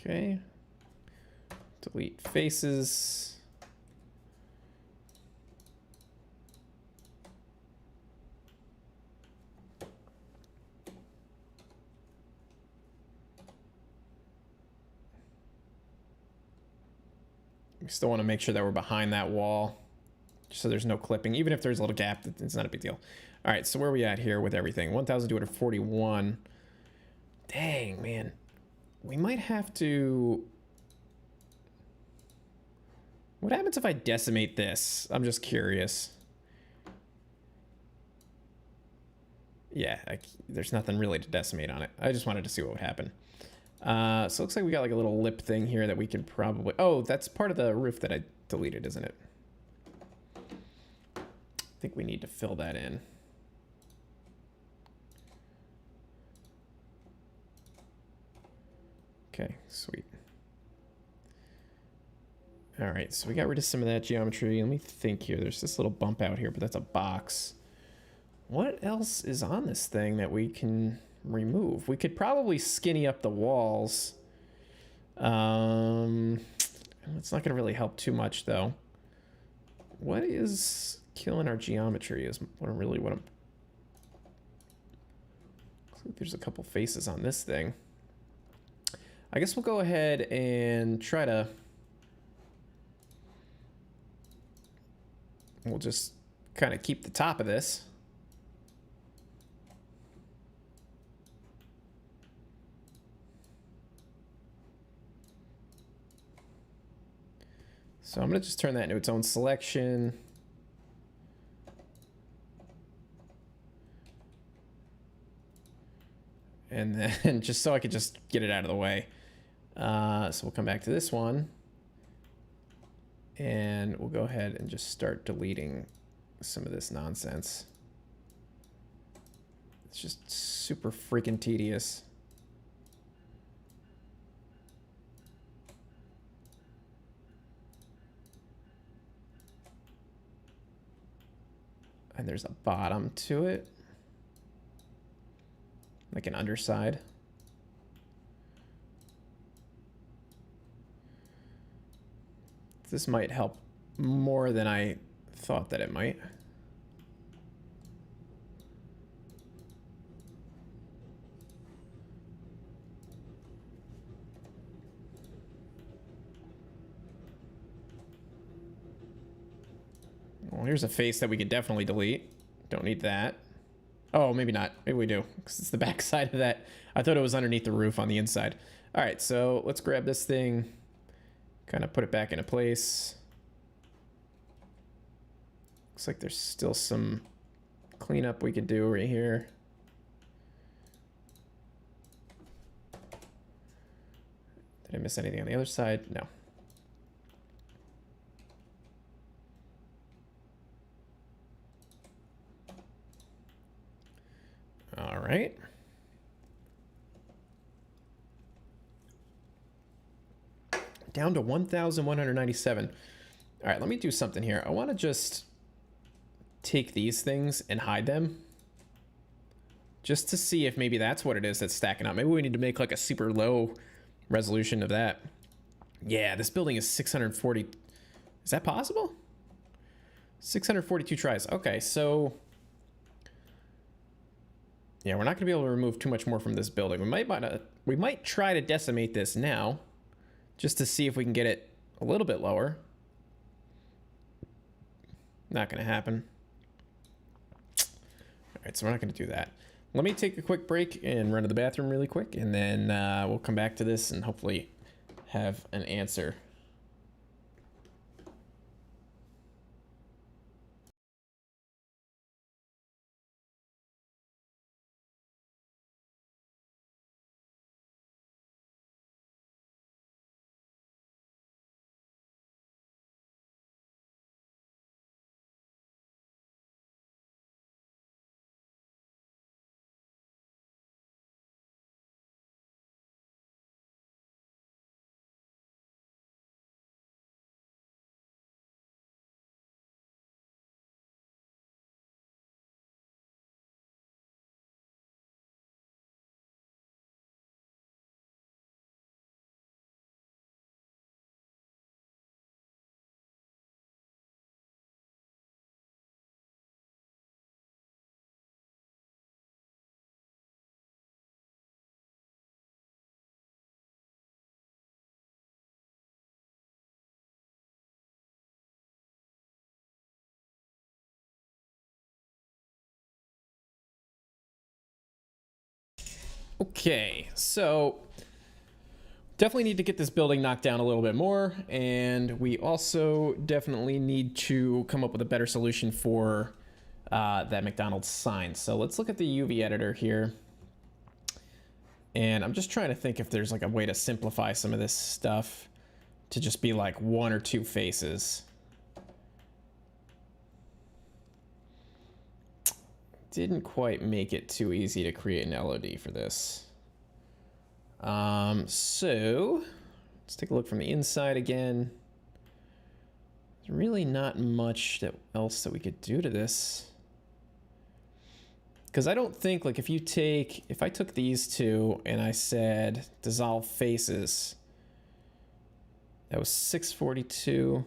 Okay, delete faces. We still want to make sure that we're behind that wall, just so there's no clipping. Even if there's a little gap, it's not a big deal. All right, so where are we at here with everything? 1,241. Dang, man. We might have to... What happens if I decimate this? I'm just curious. Yeah, there's nothing really to decimate on it. I just wanted to see what would happen. So it looks like we got like a little lip thing here that we can probably... Oh, that's part of the roof that I deleted, isn't it? I think we need to fill that in. Okay, sweet. All right, so we got rid of some of that geometry. Let me think here. There's this little bump out here, but that's a box. What else is on this thing that we can remove? We could probably skinny up the walls. It's not going to really help too much, though. What is killing our geometry is what I'm... Looks like there's a couple faces on this thing. I guess we'll go ahead and try to... We'll just kind of keep the top of this. So I'm going to just turn that into its own selection. And then just so I could just get it out of the way. So we'll come back to this one. And we'll go ahead and just start deleting some of this nonsense. It's just super freaking tedious. And there's a bottom to it. Like an underside. This might help more than I thought that it might. Well, here's a face that we could definitely delete. Don't need that. Oh, maybe not. Maybe we do, because it's the back side of that. I thought it was underneath the roof on the inside. All right, so let's grab this thing, kind of put it back into place. Looks like there's still some cleanup we could do right here. Did I miss anything on the other side? No. All right. Down to 1,197. All right, let me do something here. I want to just take these things and hide them. Just to see if maybe that's what it is that's stacking up. Maybe we need to make like a super low resolution of that. Yeah, this building is 640. Is that possible? 642 tries. Okay, so... yeah, we're not going to be able to remove too much more from this building. We might try to decimate this now, just to see if we can get it a little bit lower. Not going to happen. All right, so we're not going to do that. Let me take a quick break and run to the bathroom really quick, and then we'll come back to this and hopefully have an answer. Okay, so definitely need to get this building knocked down a little bit more, and we also definitely need to come up with a better solution for that McDonald's sign. So let's look at the UV editor here. And I'm just trying to think if there's like a way to simplify some of this stuff to just be like one or two faces. Didn't quite make it too easy to create an LOD for this. So let's take a look from the inside again. There's really not much else that we could do to this. Because I don't think, like, if I took these two and I said dissolve faces, that was 642.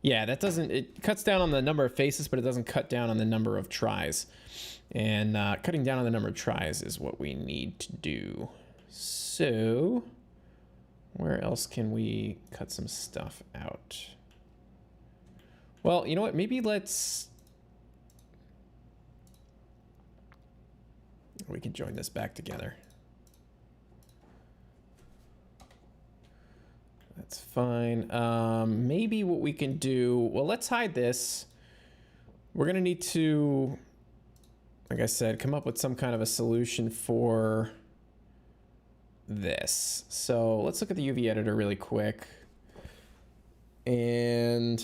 Yeah, that doesn't, it cuts down on the number of faces, but it doesn't cut down on the number of tries. And cutting down on the number of tries is what we need to do. So, where else can we cut some stuff out? Well, you know what? Maybe we can join this back together. That's fine. Maybe what we can do, well, let's hide this. We're gonna need to, like I said, come up with some kind of a solution for this. So let's look at the UV editor really quick. And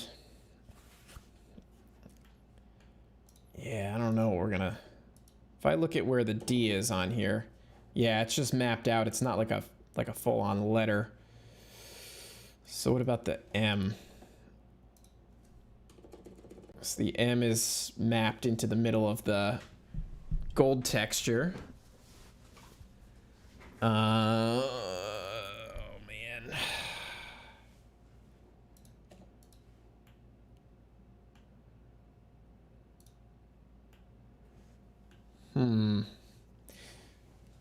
yeah, I don't know what we're gonna, if I look at where the D is on here, yeah, it's just mapped out. It's not like a full-on letter. So what about the M? So the M is mapped into the middle of the gold texture. Oh man.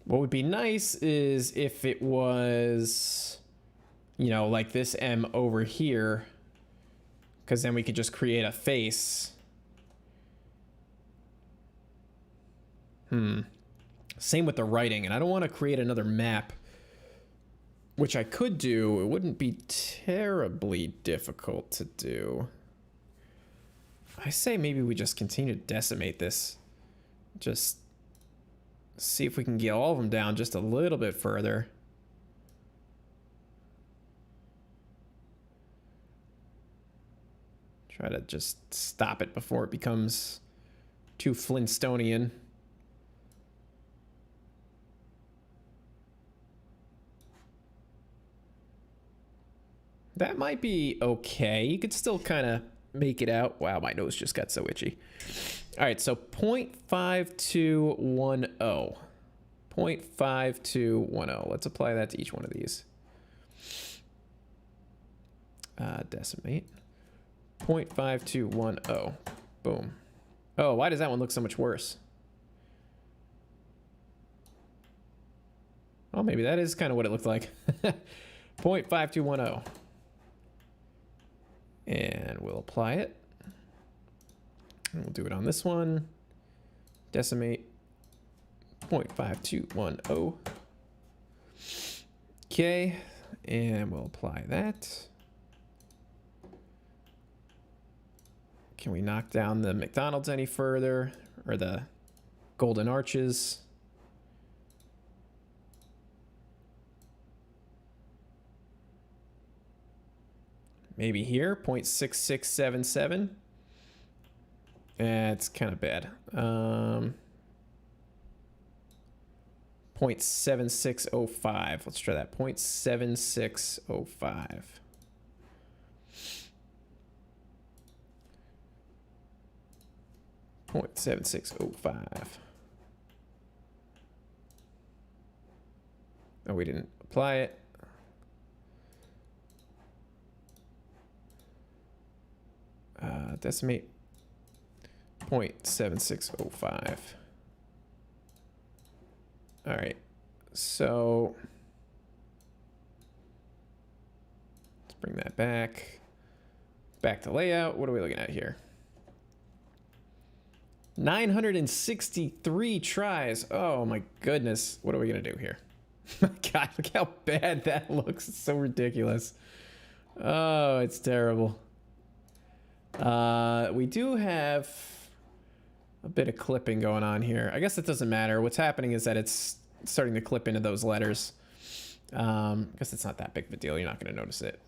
What would be nice is if it was, you know, like this M over here, because then we could just create a face. Same with the writing, and I don't want to create another map, which I could do. It wouldn't be terribly difficult to do. I say maybe we just continue to decimate this. Just see if we can get all of them down just a little bit further. Try to just stop it before it becomes too Flintstonian. That might be okay. You could still kind of make it out. Wow, my nose just got so itchy. All right, so 0.5210. 0.5210. Let's apply that to each one of these. Decimate. 0.5210. Boom. Oh, why does that one look so much worse? Oh, maybe that is kind of what it looked like. 0.5210. And we'll apply it. And we'll do it on this one. Decimate 0.5210. Okay, and we'll apply that. Can we knock down the McDonald's any further? Or the golden arches? Maybe here, 0.6677. It's kind of bad. 0.7605. Let's try that. 0.7605. .7605. Oh, we didn't apply it. Decimate 0.7605. All right, so let's bring that back. Back to layout. What are we looking at here? 963 tries. Oh my goodness. What are we gonna do here? My God, look how bad that looks. It's so ridiculous. Oh, it's terrible. We do have a bit of clipping going on here. I guess it doesn't matter. What's happening is that it's starting to clip into those letters. I guess it's not that big of a deal. You're not going to notice it.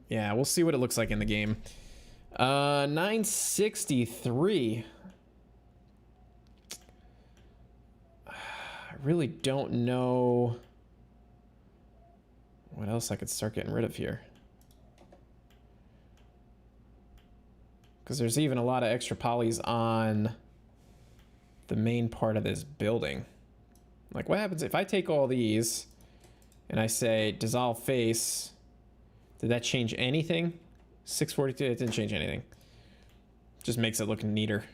Yeah, we'll see what it looks like in the game. 963. I really don't know what else I could start getting rid of here. Because there's even a lot of extra polys on the main part of this building. Like, what happens if I take all these and I say dissolve face? Did that change anything? 642, it didn't change anything. Just makes it look neater.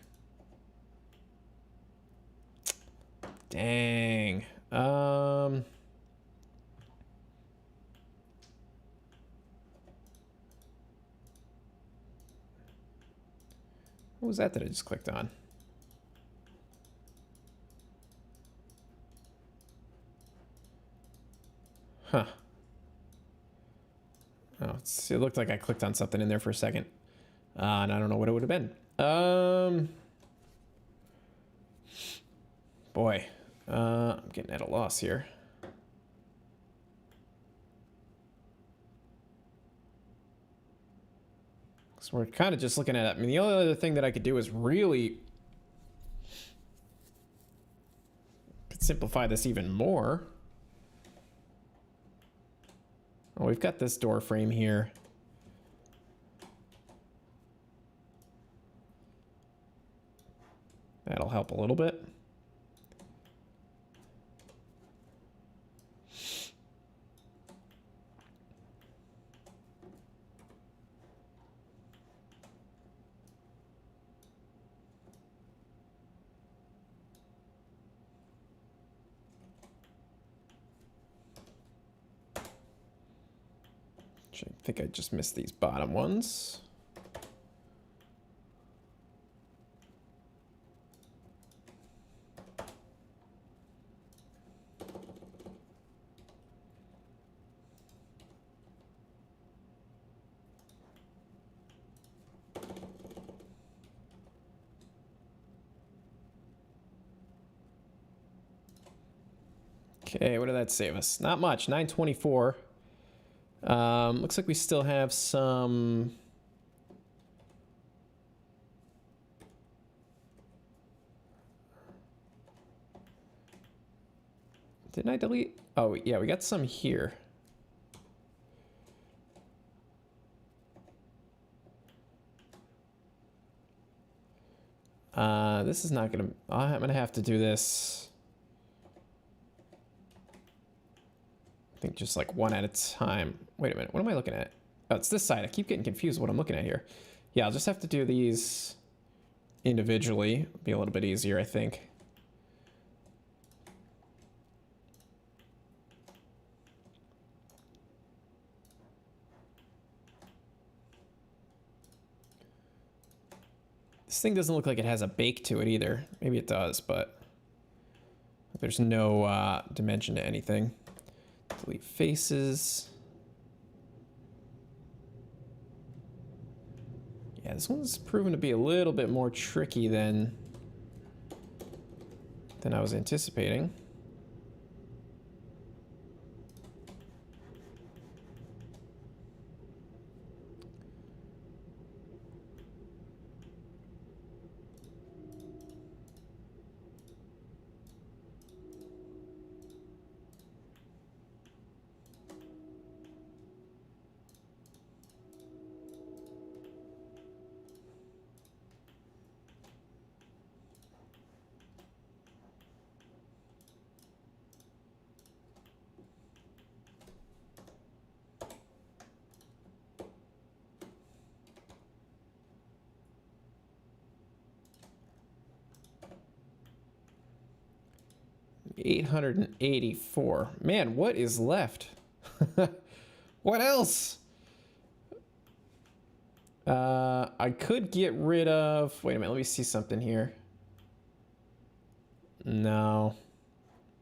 Dang. What was that I just clicked on? Huh. Oh, it looked like I clicked on something in there for a second. And I don't know what it would have been. Boy, I'm getting at a loss here. So we're kind of just looking at it. I mean, the only other thing that I could do is really could simplify this even more. Oh, we've got this door frame here. That'll help a little bit. I think I just missed these bottom ones. Okay, what did that save us? Not much, 924. Looks like we still have some. Didn't I delete? Oh, yeah, we got some here. This is not gonna, I'm gonna have to do this. I think just like one at a time. Wait a minute, what am I looking at? Oh, it's this side. I keep getting confused what I'm looking at here. Yeah, I'll just have to do these individually. It'll be a little bit easier, I think. This thing doesn't look like it has a bake to it either. Maybe it does, but there's no dimension to anything. Delete faces. Yeah, this one's proven to be a little bit more tricky than I was anticipating. $884. Man, what is left? What else? I could get rid of... Wait a minute, let me see something here. No.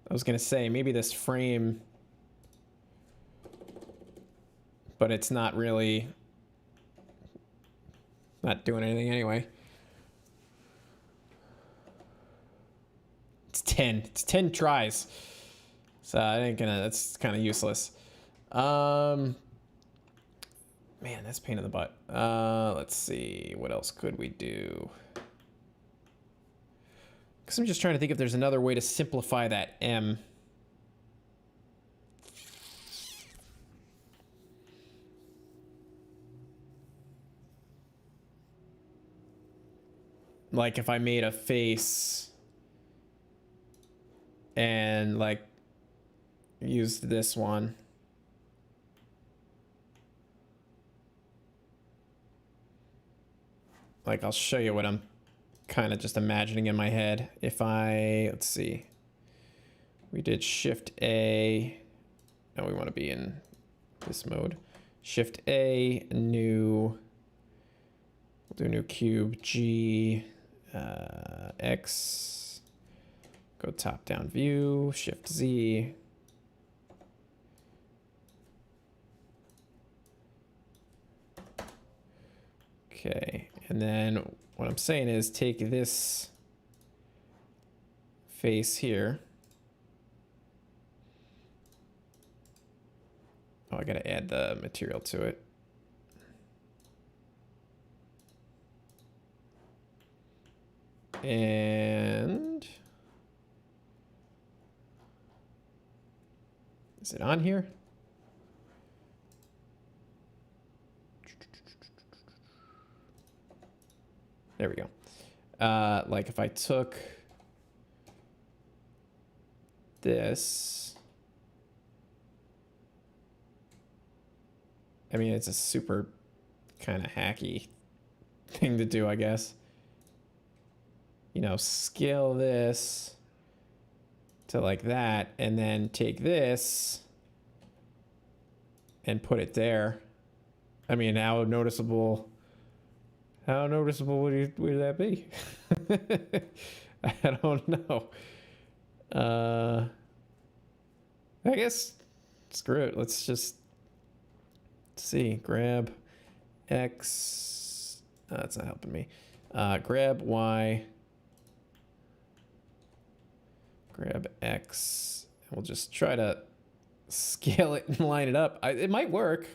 I was gonna say, maybe this frame... But it's not really... Not doing anything anyway. It's 10. It's 10 tries. So I ain't gonna... That's kind of useless. Man, that's a pain in the butt. Let's see. What else could we do? Because I'm just trying to think if there's another way to simplify that M. Like if I made a face and like used this one. Like I'll show you what I'm kind of just imagining in my head. If I, let's see, we did Shift A. No, we want to be in this mode. Shift A, new, we'll do new cube, G, X, go top down view, Shift Z. Okay, and then what I'm saying is take this face here. Oh, I gotta add the material to it. And is it on here? There we go. Like if I took this, I mean, it's a super kind of hacky thing to do, I guess. You know, scale this to like that, and then take this and put it there. I mean, how noticeable would that be? I don't know. I guess screw it. Let's just see. Grab X. That's not helping me. Grab Y. Grab X. And we'll just try to scale it and line it up. It might work.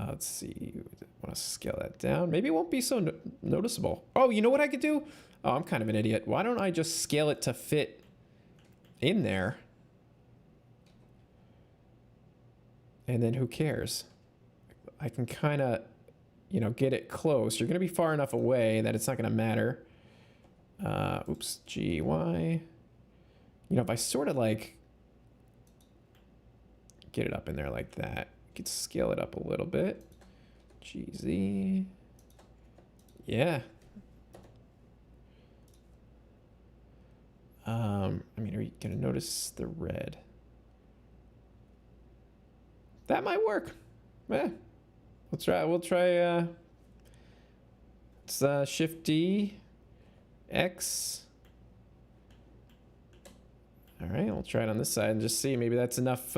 Let's see. I want to scale that down. Maybe it won't be so noticeable. Oh, you know what I could do? Oh, I'm kind of an idiot. Why don't I just scale it to fit in there? And then who cares? I can kind of, you know, get it close. You're going to be far enough away that it's not going to matter. Oops, G, Y. You know, if I sort of like get it up in there like that, you could scale it up a little bit. GZ. Yeah. I mean, are you going to notice the red? That might work. Yeah. We'll try, it's Shift D, X. All right, we'll try it on this side and just see. Maybe that's enough,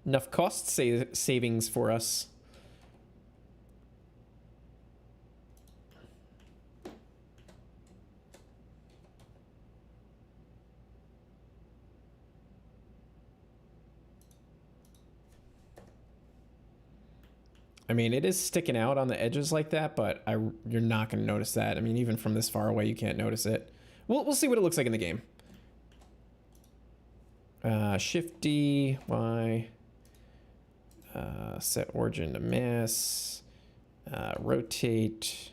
enough cost savings for us. I mean, it is sticking out on the edges like that, but you're not going to notice that. I mean, even from this far away, you can't notice it. We'll see what it looks like in the game. Shift D, Y, set origin to mass, rotate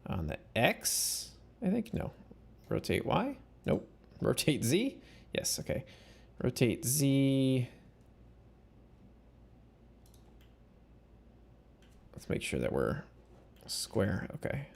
on the X, I think. No, rotate Y. Nope. Rotate Z. Yes. Okay. Rotate Z. Let's make sure that we're square. Okay.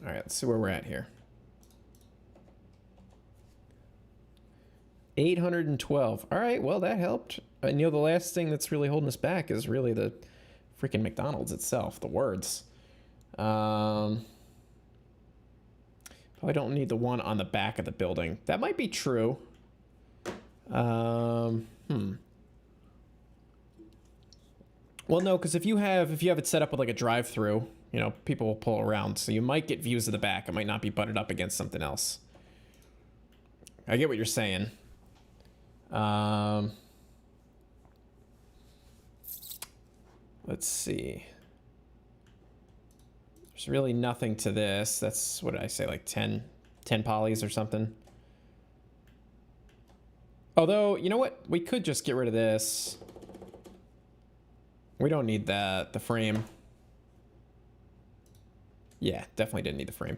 All right, let's see where we're at here. 812. All right, well, that helped. And you know, the last thing that's really holding us back is really the freaking McDonald's itself, the words. Probably don't need the one on the back of the building. That might be true. Well, no, because if you have it set up with like a drive-through, you know, people will pull around, so you might get views of the back. It might not be butted up against something else. I get what you're saying. Let's see. There's really nothing to this. That's, what did I say, like 10 polys or something? Although, you know what? We could just get rid of this. We don't need the frame. Yeah, definitely didn't need the frame.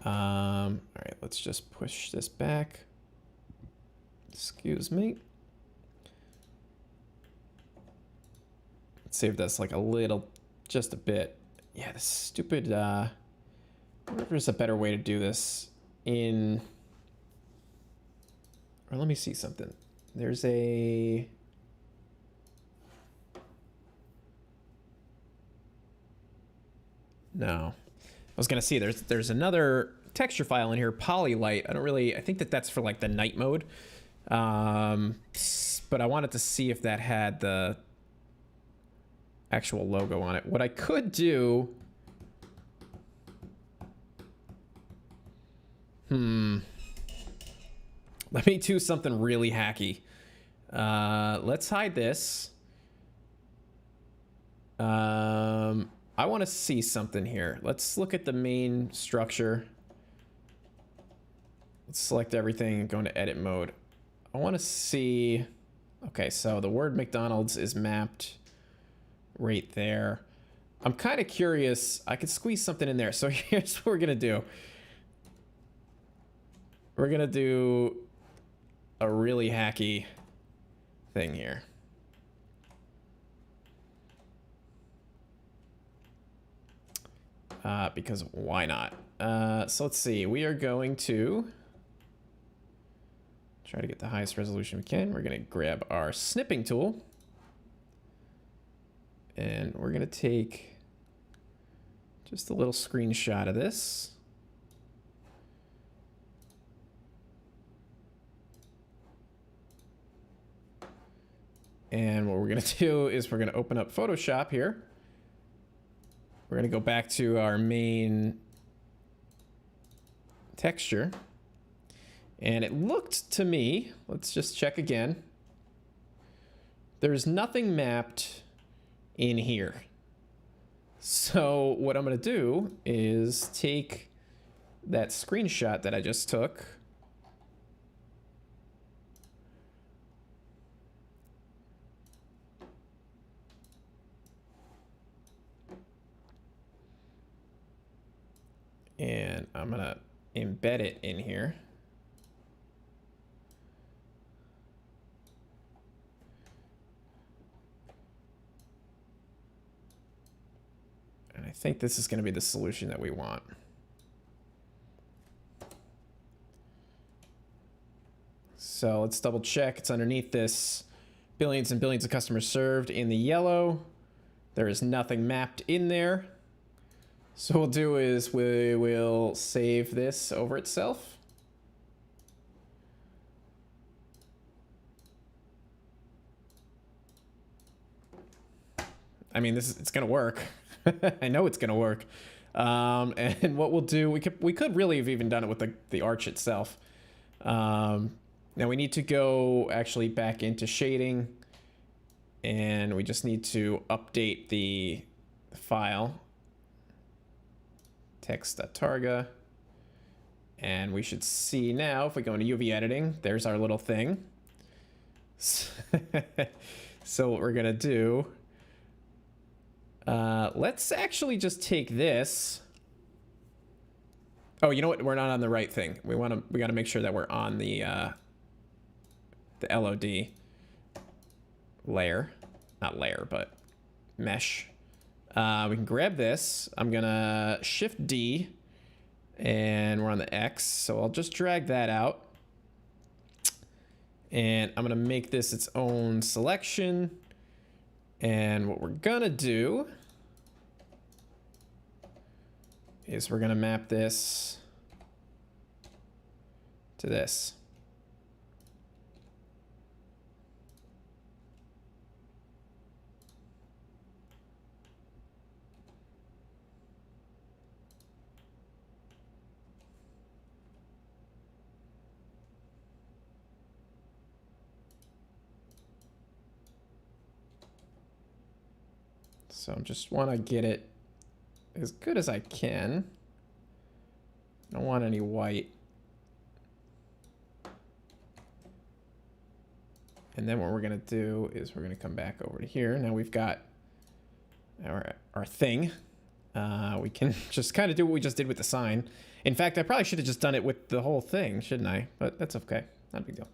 All right, let's just push this back. Excuse me. Let's save this like a little, just a bit. Yeah, this stupid, I wonder if there's a better way to do this in, or let me see something. There's a, no. I was gonna see there's another texture file in here, Polylight. I think that's for like the night mode. But I wanted to see if that had the actual logo on it. What I could do, let me do something really hacky. Let's hide this. I want to see something here. Let's look at the main structure. Let's select everything and go into edit mode. I want to see, okay, so the word McDonald's is mapped right there. I'm kind of curious. I could squeeze something in there. So here's what we're going to do. We're going to do a really hacky thing here. Because why not? So let's see. We are going to try to get the highest resolution we can. We're going to grab our snipping tool. And we're going to take just a little screenshot of this. And what we're going to do is we're going to open up Photoshop here. We're going to go back to our main texture. And it looked to me, let's just check again. There's nothing mapped in here. So what I'm going to do is take that screenshot that I just took. I'm gonna embed it in here. And I think this is gonna be the solution that we want. So let's double check. It's underneath this billions and billions of customers served in the yellow. There is nothing mapped in there. So what we'll do is we will save this over itself. I mean, it's gonna work. I know it's gonna work. And what we'll do, we could really have even done it with the arch itself. Now we need to go actually back into shading, and we just need to update the file, text.targa, and we should see now if we go into UV editing, there's our little thing. So what we're gonna do, let's actually just take this. Oh, you know what? We're not on the right thing. We gotta make sure that we're on the LOD layer, not layer, but mesh. We can grab this. I'm gonna Shift D, and we're on the X. So I'll just drag that out, and I'm gonna make this its own selection. And what we're gonna do is we're gonna map this to this. So I just want to get it as good as I can. I don't want any white. And then what we're going to do is we're going to come back over to here. Now we've got our thing. We can just kind of do what we just did with the sign. In fact, I probably should have just done it with the whole thing, shouldn't I? But that's okay. Not a big deal.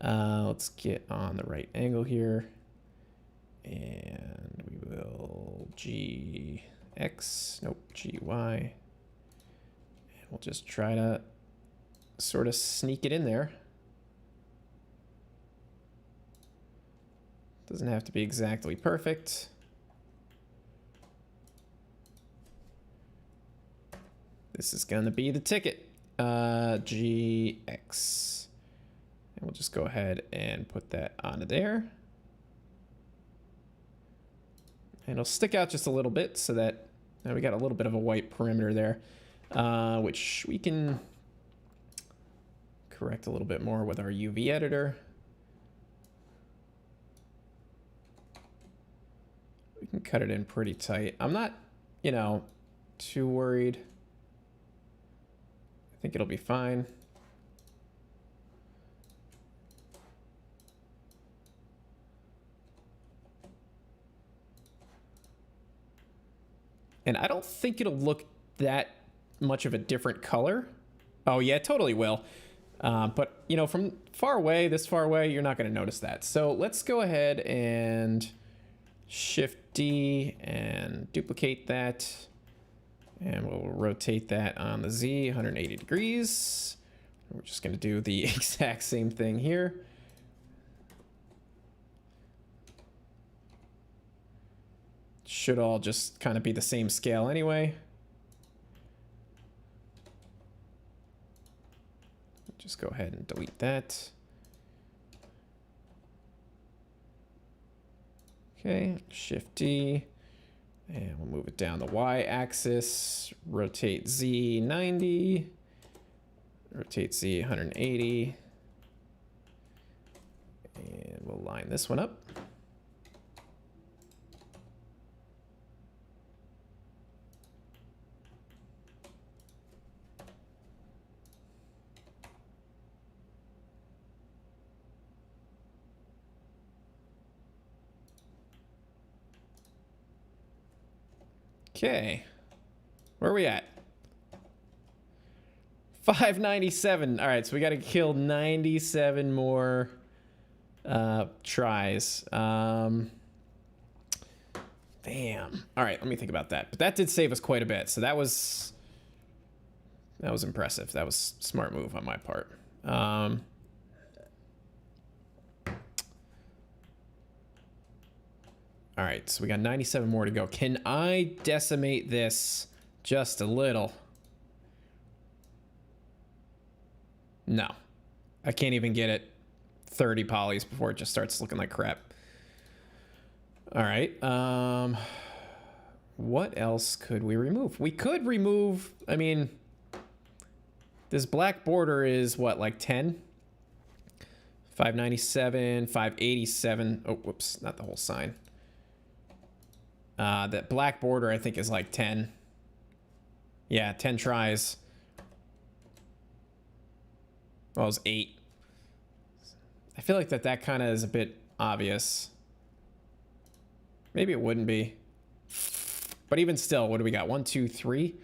Let's get on the right angle here. And we will GX, nope, GY. And we'll just try to sort of sneak it in there. Doesn't have to be exactly perfect. This is gonna be the ticket, GX. And we'll just go ahead and put that onto there. And it'll stick out just a little bit so that now we got a little bit of a white perimeter there, which we can correct a little bit more with our UV editor. We can cut it in pretty tight. I'm not, you know, too worried. I think it'll be fine. And I don't think it'll look that much of a different color. Oh yeah, it totally will. But you know, from far away, this far away, you're not gonna notice that. So let's go ahead and Shift D and duplicate that. And we'll rotate that on the Z 180 degrees. We're just gonna do the exact same thing here. Should all just kind of be the same scale anyway. Just go ahead and delete that. Okay, Shift D, and we'll move it down the Y axis, rotate Z 90, rotate Z 180, and we'll line this one up. Okay, where are we at? 597. All right, so we got to kill 97 more tries. Damn. All right, let me think about that. But that did save us quite a bit. So that was impressive. That was a smart move on my part. All right, so we got 97 more to go. Can I decimate this just a little? No. I can't even get it 30 polys before it just starts looking like crap. All right. What else could we remove? We could remove, I mean, this black border is what, like 10? 597, 587. Oh, whoops, not the whole sign. That black border, I think, is like 10. Yeah, 10 tries. Well, it was 8. I feel like that kind of is a bit obvious. Maybe it wouldn't be. But even still, what do we got? 1, 2, 3?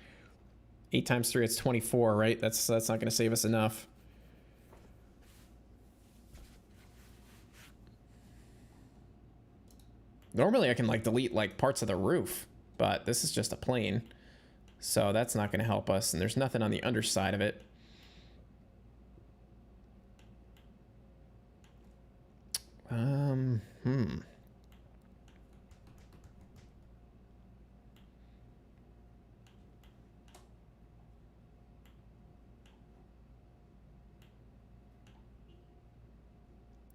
8 times 3, it's 24, right? That's not going to save us enough. Normally I can like delete like parts of the roof, but this is just a plane. So that's not going to help us, and there's nothing on the underside of it.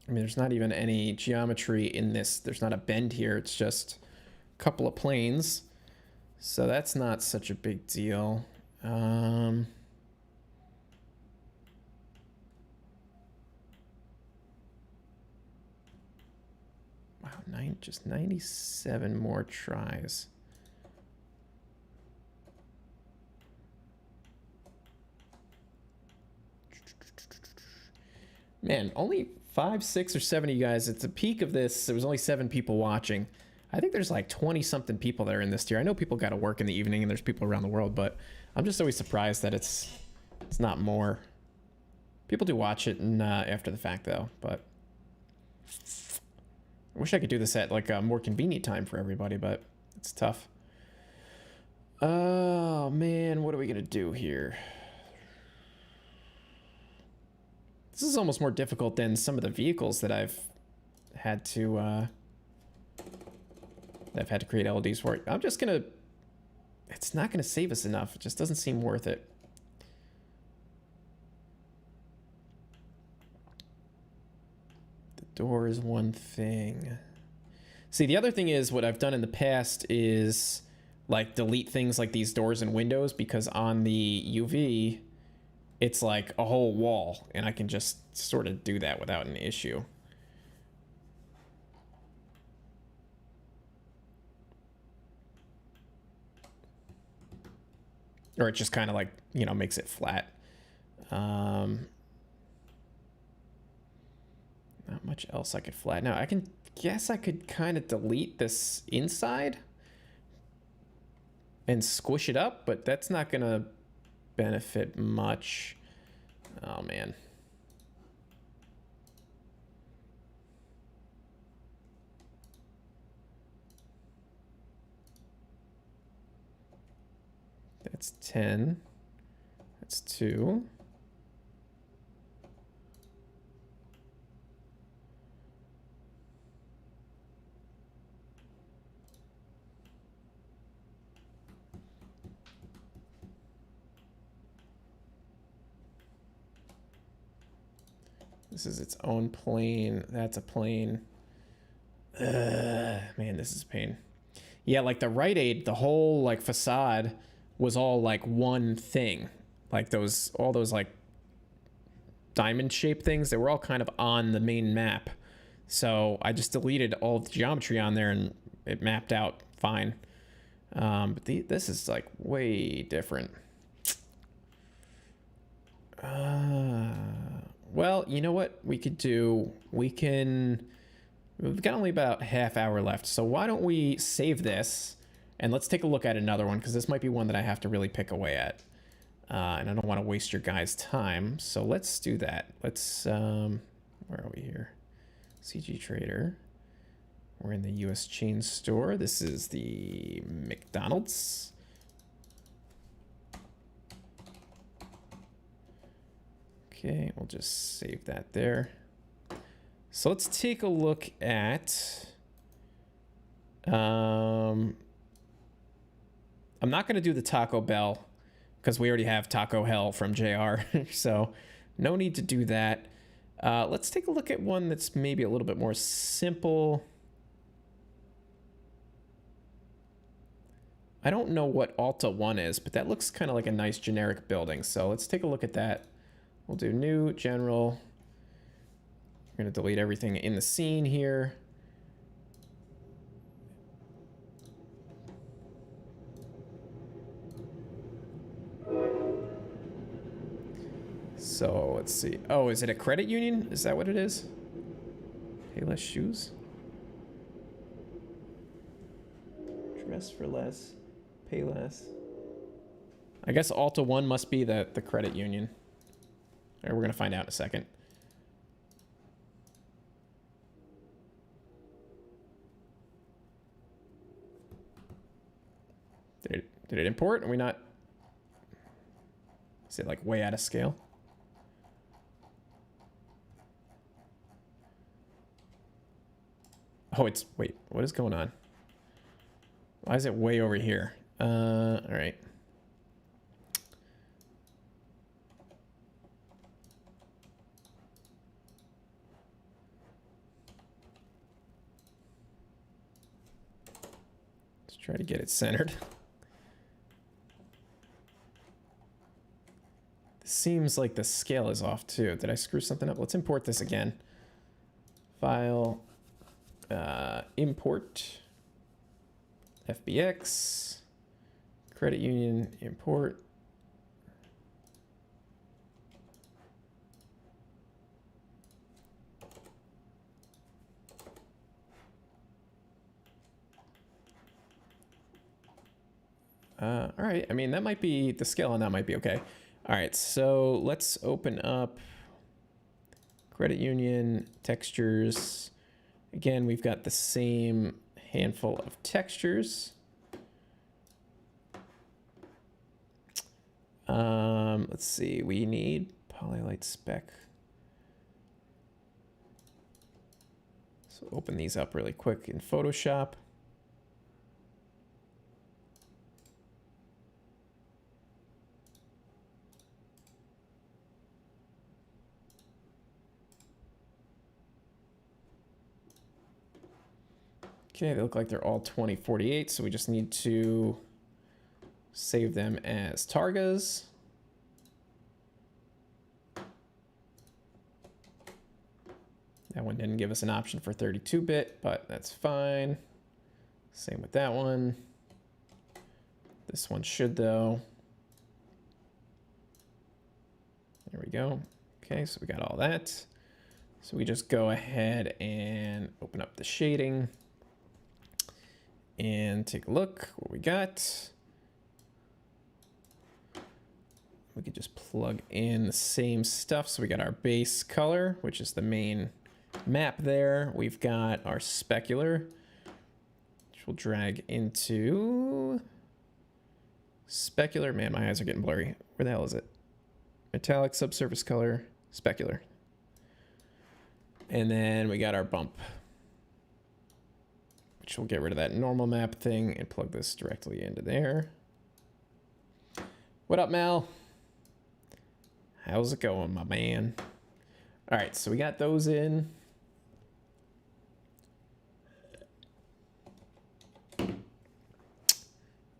I mean, there's not even any geometry in this. There's not a bend here. It's just a couple of planes. So that's not such a big deal. Wow, just 97 more tries. Man, only 5, 6, or 7 of you guys. At the peak of this, there was only 7 people watching. I think there's like 20-something people that are in this tier. I know people got to work in the evening and there's people around the world, but I'm just always surprised that it's not more. People do watch it and after the fact, though, but I wish I could do this at like a more convenient time for everybody, but it's tough. Oh, man, what are we going to do here? This is almost more difficult than some of the vehicles that I've had to create LEDs for. I'm just gonna, it's not gonna save us enough. It just doesn't seem worth it. The door is one thing. See, the other thing is what I've done in the past is like delete things like these doors and windows, because on the UV, it's like a whole wall, and I can just sort of do that without an issue. Or it just kind of like, you know, makes it flat. Not much else I could flatten out. I can guess I could kind of delete this inside and squish it up, but that's not going to benefit much. Oh man. That's 10. That's 2. This is its own plane. That's a plane. Man, this is pain. Yeah, like the Rite Aid, the whole like facade was all like one thing. Like all those like diamond shaped things, they were all kind of on the main map. So I just deleted all the geometry on there and it mapped out fine. But this is like way different. Well, you know what we could do? We've got only about half hour left. So why don't we save this and let's take a look at another one, because this might be one that I have to really pick away at. And I don't want to waste your guys' time, so let's do that. Let's, where are we here? CG Trader. We're in the US chain store. This is the McDonald's. Okay, we'll just save that there. So let's take a look at, I'm not going to do the Taco Bell because we already have Taco Hell from JR. So no need to do that. Let's take a look at one that's maybe a little bit more simple. I don't know what Alta 1 is, but that looks kind of like a nice generic building. So let's take a look at that. We'll do new, general. We're going to delete everything in the scene here. So let's see. Oh, is it a credit union? Is that what it is? Pay less shoes? Dress for less, pay less. I guess Alta 1 must be the credit union. All right, we're going to find out in a second. Did it import? Are we not? Is it like way out of scale? Oh, it's, wait, what is going on? Why is it way over here? All right. Let's try to get it centered. This seems like the scale is off too. Did I screw something up? Let's import this again. File, import, FBX, credit union, import. All right, I mean, that might be, the scale on that might be okay. All right, so let's open up credit union, textures. Again, we've got the same handful of textures. Let's see, we need polylight spec. So open these up really quick in Photoshop. Okay, they look like they're all 2048, so we just need to save them as targas. That one didn't give us an option for 32-bit, but that's fine. Same with that one. This one should, though. There we go. Okay, so we got all that. So we just go ahead and open up the shading and take a look what we got. We could just plug in the same stuff. So we got our base color, which is the main map there. We've got our specular, which we'll drag into specular. Man, my eyes are getting blurry. Where the hell is it? Metallic, subsurface color, specular. And then we got our bump, which will get rid of that normal map thing and plug this directly into there. What up, Mel? How's it going, my man? All right, so we got those in.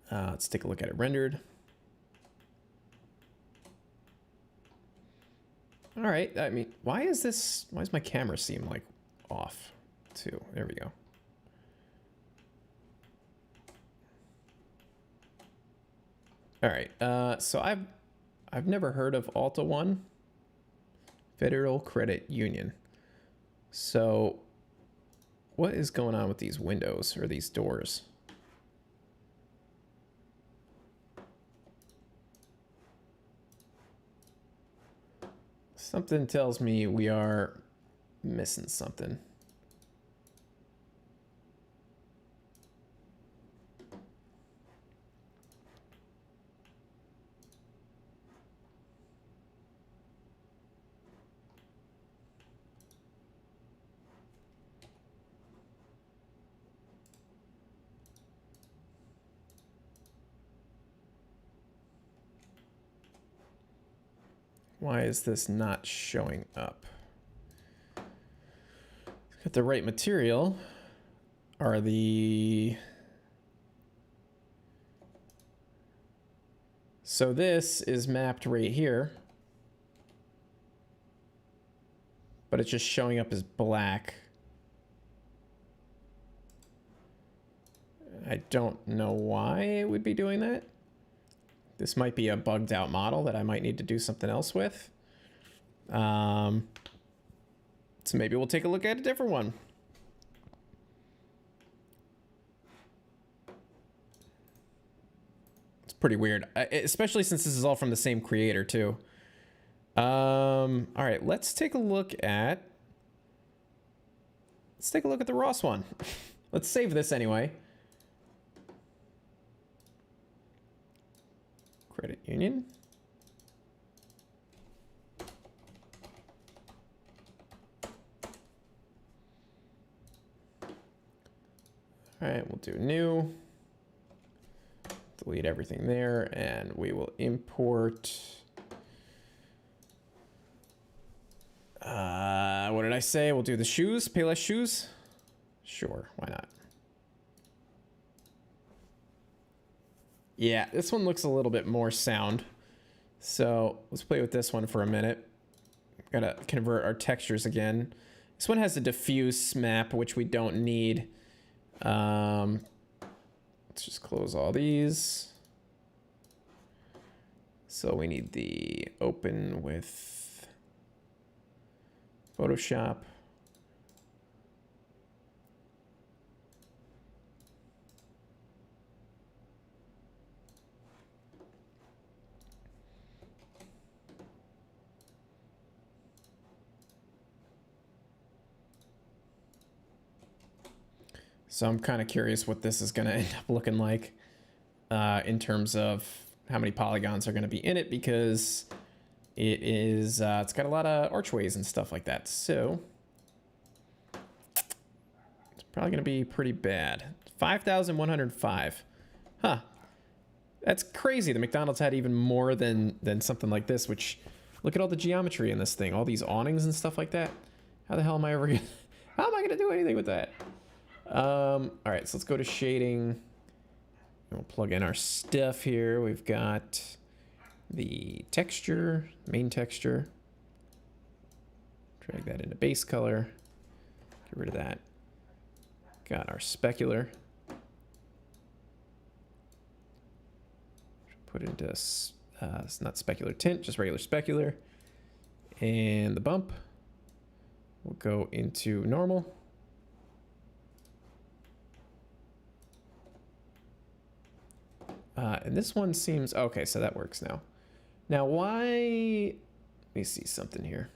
Let's take a look at it rendered. All right, I mean, why does my camera seem like off too? There we go. All right, so I've never heard of Alta 1, Federal Credit Union. So what is going on with these windows or these doors? Something tells me we are missing something. Why is this not showing up? Got the right material. Are the... So this is mapped right here, but it's just showing up as black. I don't know why it would be doing that. This might be a bugged out model that I might need to do something else with. So maybe we'll take a look at a different one. It's pretty weird, especially since this is all from the same creator too. All right, let's take a look at the Ross one. Let's save this anyway. Credit union. All right, we'll do new. Delete everything there, and we will import. What did I say? We'll do the shoes, Payless shoes. Sure, why not? Yeah, this one looks a little bit more sound. So let's play with this one for a minute. Gotta convert our textures again. This one has a diffuse map, which we don't need. Let's just close all these. So we need the open with Photoshop. So I'm kind of curious what this is going to end up looking like in terms of how many polygons are going to be in it, because it is, it's got a lot of archways and stuff like that. So it's probably going to be pretty bad. 5,105. Huh. That's crazy. The McDonald's had even more than something like this, which look at all the geometry in this thing, all these awnings and stuff like that. How the hell am I ever going to, how am I going to do anything with that? All right, so let's go to shading. We'll plug in our stuff here. We've got the texture, main texture. Drag that into base color. Get rid of that. Got our specular. Put it into, it's not specular tint, just regular specular. And the bump will go into normal. And this one seems, okay, so that works now. Now why, let me see something here.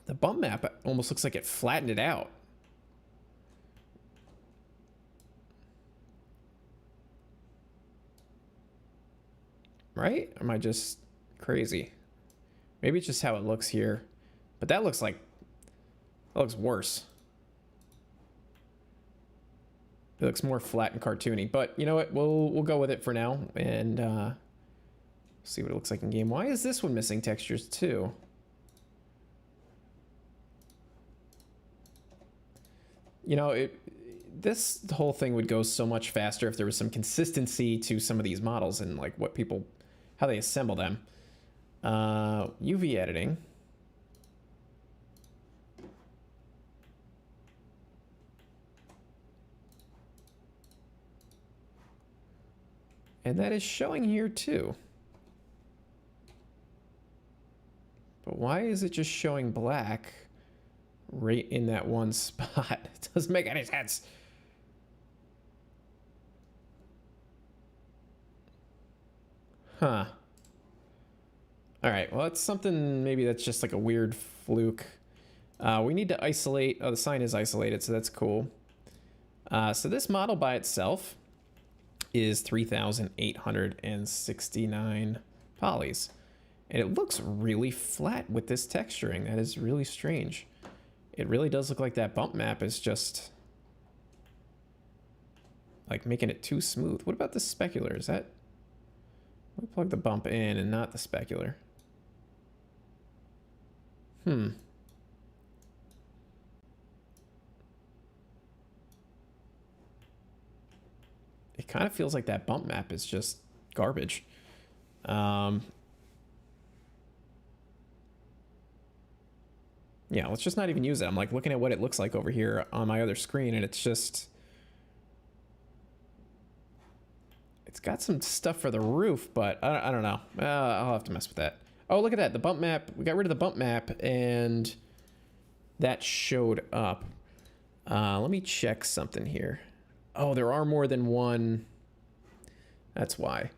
The bump map almost looks like it flattened it out. Right? Or am I just crazy? Maybe it's just how it looks here. But that looks like, that looks worse. It looks more flat and cartoony, but you know what? We'll go with it for now and see what it looks like in game. Why is this one missing textures too? You know, this whole thing would go so much faster if there was some consistency to some of these models and like what people, how they assemble them. UV editing. And that is showing here too. But why is it just showing black right in that one spot? It doesn't make any sense. Huh. All right, well, that's something, maybe that's just like a weird fluke. We need to isolate. Oh, the sign is isolated, so that's cool. So this model by itself is 3,869 polys. And it looks really flat with this texturing. That is really strange. It really does look like that bump map is just like making it too smooth. What about the specular? Is that... Let me plug the bump in and not the specular. It kind of feels like that bump map is just garbage. Yeah, let's just not even use it. I'm like looking at what it looks like over here on my other screen, and it's just... It's got some stuff for the roof, but I don't know. I'll have to mess with that. Oh, look at that. The bump map. We got rid of the bump map, and that showed up. Let me check something here. Oh, there are more than one... That's why.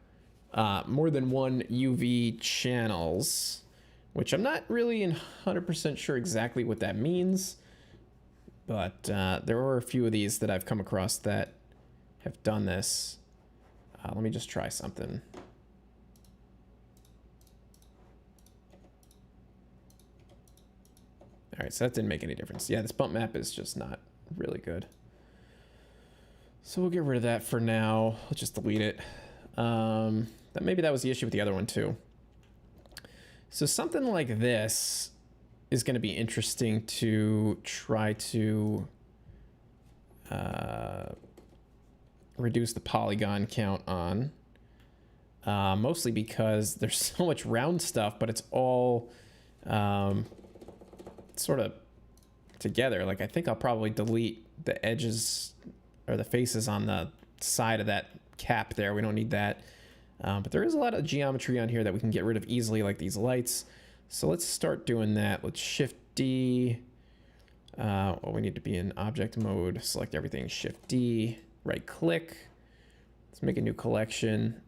More than one UV channels, which I'm not really 100% sure exactly what that means, but there are a few of these that I've come across that have done this. Let me just try something. All right, so that didn't make any difference. Yeah, this bump map is just not really good. So we'll get rid of that for now. Let's just delete it. Maybe that was the issue with the other one too. So something like this is going to be interesting to try to reduce the polygon count on. Mostly because there's so much round stuff, but it's all sort of together. Like, I think I'll probably delete the edges or the faces on the side of that cap there. We don't need that. But there is a lot of geometry on here that we can get rid of easily, like these lights. So let's start doing that. Let's Shift D. Well, we need to be in object mode. Select everything. Shift D. Right click. Let's make a new collection.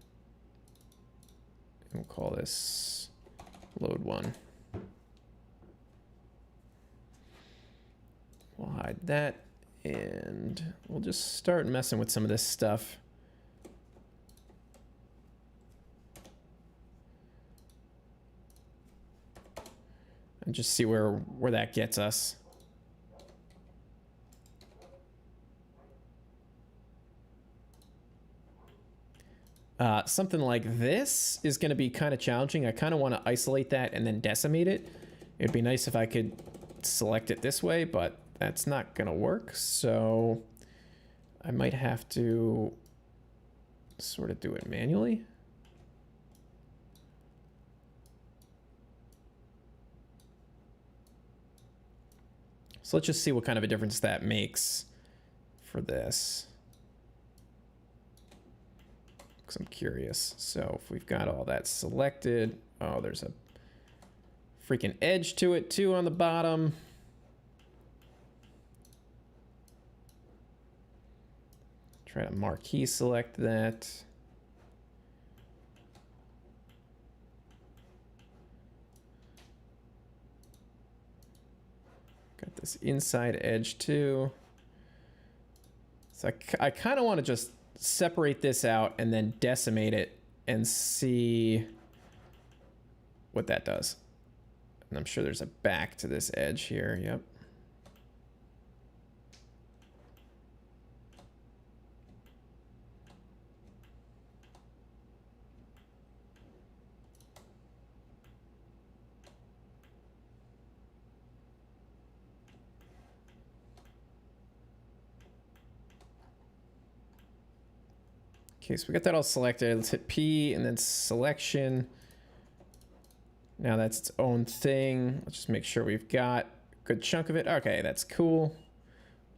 We'll call this load one. We'll hide that, and we'll just start messing with some of this stuff. And just see where that gets us. Something like this is going to be kind of challenging. I kind of want to isolate that and then decimate it. It'd be nice if I could select it this way, but that's not going to work. So I might have to sort of do it manually. So let's just see what kind of a difference that makes for this. Because I'm curious. So if we've got all that selected, oh, there's a freaking edge to it too on the bottom. Try to marquee select that. Got this inside edge too. So I kind of want to just separate this out and then decimate it and see what that does. And I'm sure there's a back to this edge here. Yep. Okay, so we got that all selected. Let's hit P and then selection. Now that's its own thing. Let's just make sure we've got a good chunk of it. Okay, that's cool.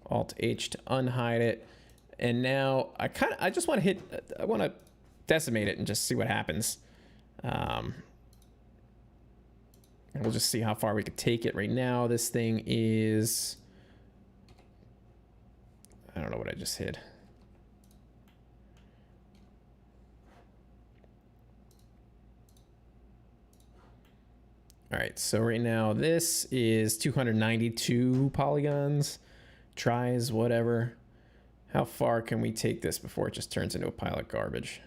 Alt H to unhide it. And now I just want to I want to decimate it and just see what happens. And we'll just see how far we could take it. Right now, this thing is, I don't know what I just hit. All right, so right now this is 292 polygons, tries, whatever. How far can we take this before it just turns into a pile of garbage?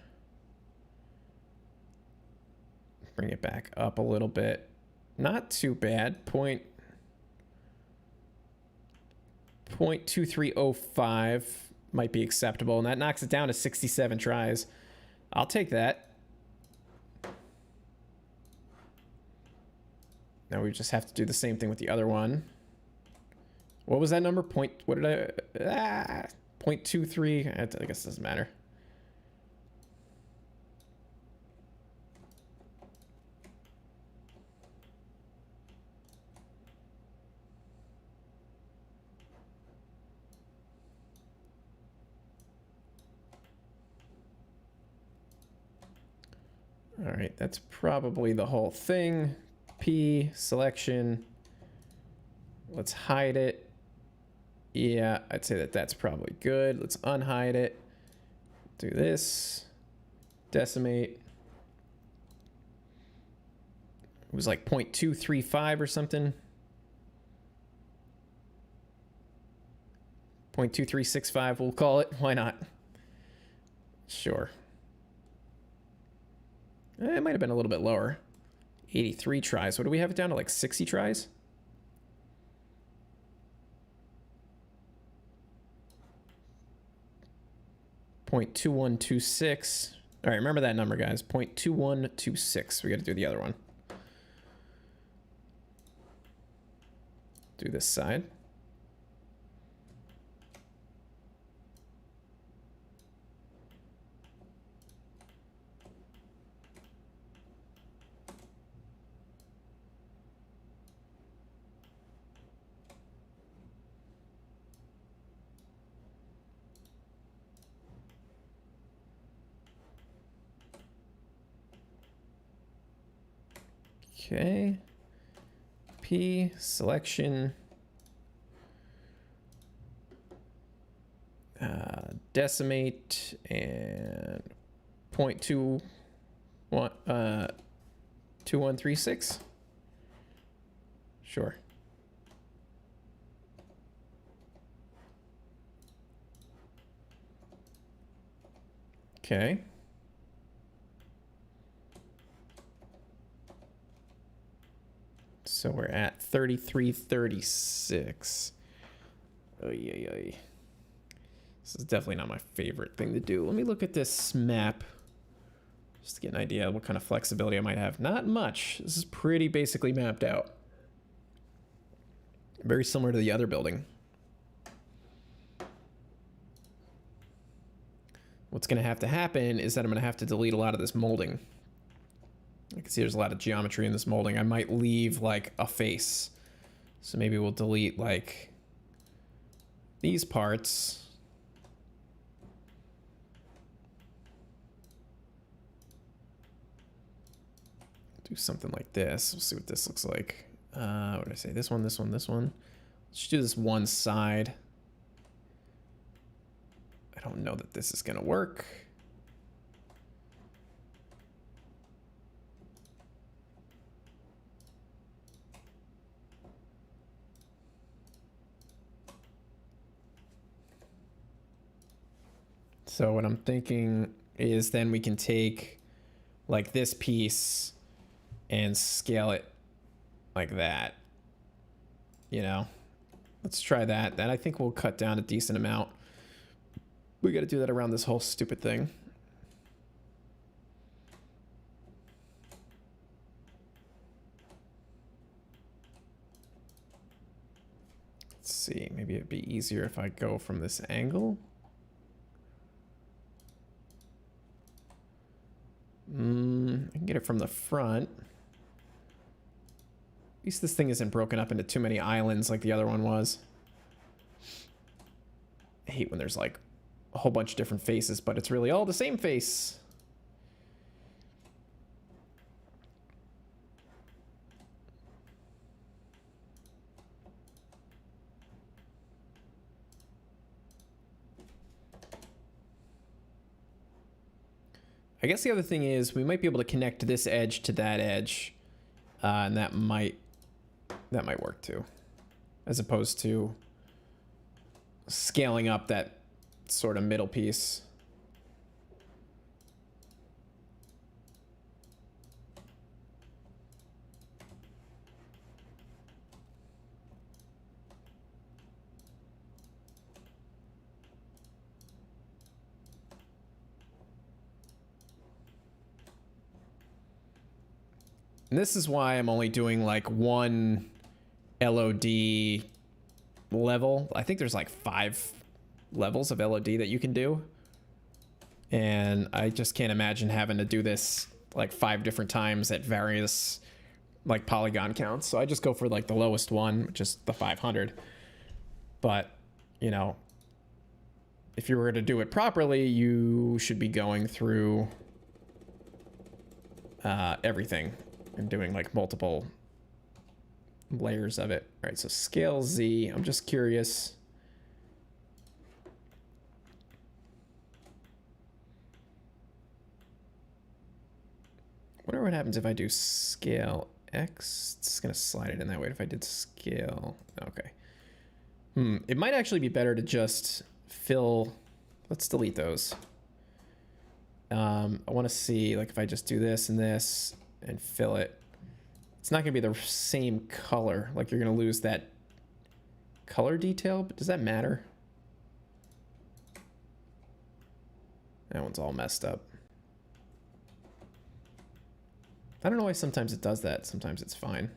Bring it back up a little bit. Not too bad. 0.2305 might be acceptable, and that knocks it down to 67 tries. I'll take that. Now we just have to do the same thing with the other one. What was that number? What did I... 0.23. I guess it doesn't matter. All right, that's probably the whole thing. P, selection. Let's hide it. Yeah, I'd say that that's probably good. Let's unhide it. Do this. Decimate. It was like 0.235 or something. 0.2365, we'll call it. Why not? Sure. It might have been a little bit lower. 83 tries. What do we have it down to, like 60 tries? .2126. All right, remember that number, guys. 0.2126. We got to do the other one. Do this side. Okay. P, selection. Decimate and 0.2136. Sure. Okay. So we're at 3336. Oh yeah. This is definitely not my favorite thing to do. Let me look at this map just to get an idea of what kind of flexibility I might have. Not much. This is pretty basically mapped out. Very similar to the other building. What's going to have to happen is that I'm going to have to delete a lot of this molding. I can see there's a lot of geometry in this molding. I might leave like a face. So maybe we'll delete like these parts. Do something like this. We'll see what this looks like. What did I say? This one, this one, this one. Let's do this one side. I don't know that this is going to work. So what I'm thinking is then we can take like this piece and scale it like that. You know, let's try that. That I think will cut down a decent amount. We got to do that around this whole stupid thing. Let's see, maybe it'd be easier if I go from this angle. I can get it from the front. At least this thing isn't broken up into too many islands like the other one was. I hate when there's like a whole bunch of different faces, but it's really all the same face. I guess the other thing is we might be able to connect this edge to that edge And that might work too, as opposed to scaling up that sort of middle piece. And this is why I'm only doing like one LOD level. I think there's like 5 levels of LOD that you can do. And I just can't imagine having to do this like 5 different times at various like polygon counts. So I just go for like the lowest one, which is the 500. But, you know, if you were to do it properly, you should be going through everything and doing like multiple layers of it. All right, so scale Z. I'm just curious. Wonder what happens if I do scale X. It's gonna slide it in that way. If I did scale, okay. It might actually be better to just fill. Let's delete those. I want to see like if I just do this and fill it. It's not gonna be the same color. Like you're gonna lose that color detail, but does that matter? That one's all messed up. I don't know why sometimes it does that. Sometimes it's fine.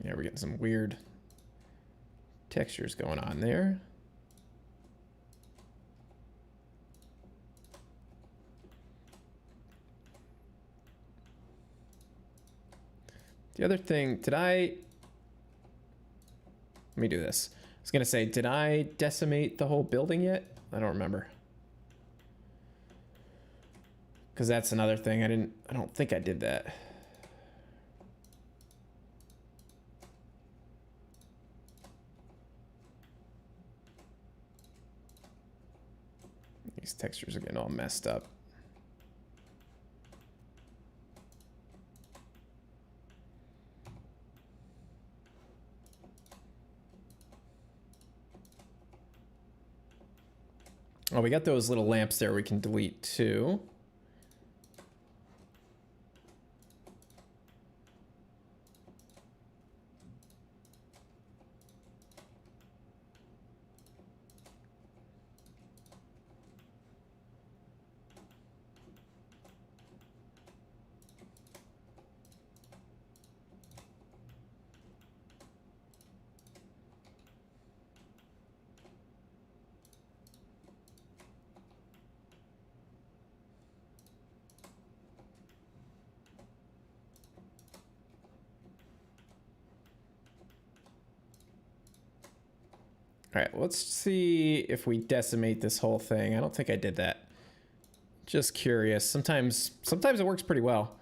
Yeah, we're getting some weird textures going on there. The other thing, let me do this. I was gonna say, did I decimate the whole building yet? I don't remember. Because that's another thing. I don't think I did that. These textures are getting all messed up. Oh, we got those little lamps there we can delete too. All right, let's see if we decimate this whole thing. I don't think I did that. Just curious. Sometimes it works pretty well.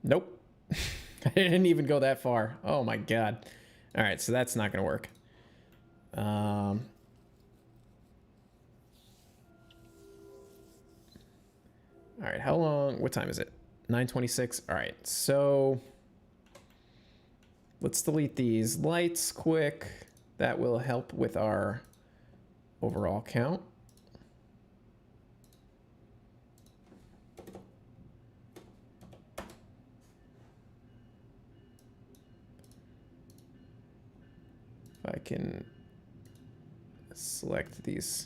Nope. I didn't even go that far. Oh my God. All right, so that's not gonna work. All right, how long, what time is it? 9:26. All right, so let's delete these lights quick. That will help with our overall count. If I can select these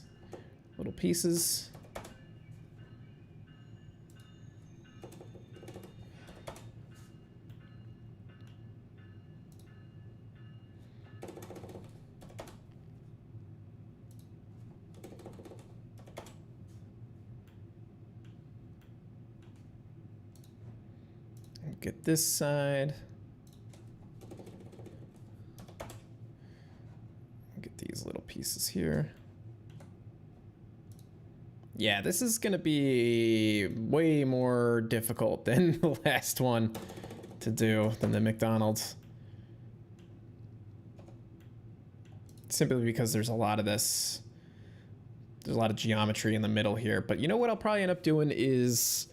little pieces. Get this side. Get these little pieces here. Yeah, this is gonna be way more difficult than the last one to do than the McDonald's. Simply because there's a lot of this. There's a lot of geometry in the middle here. But you know what I'll probably end up doing is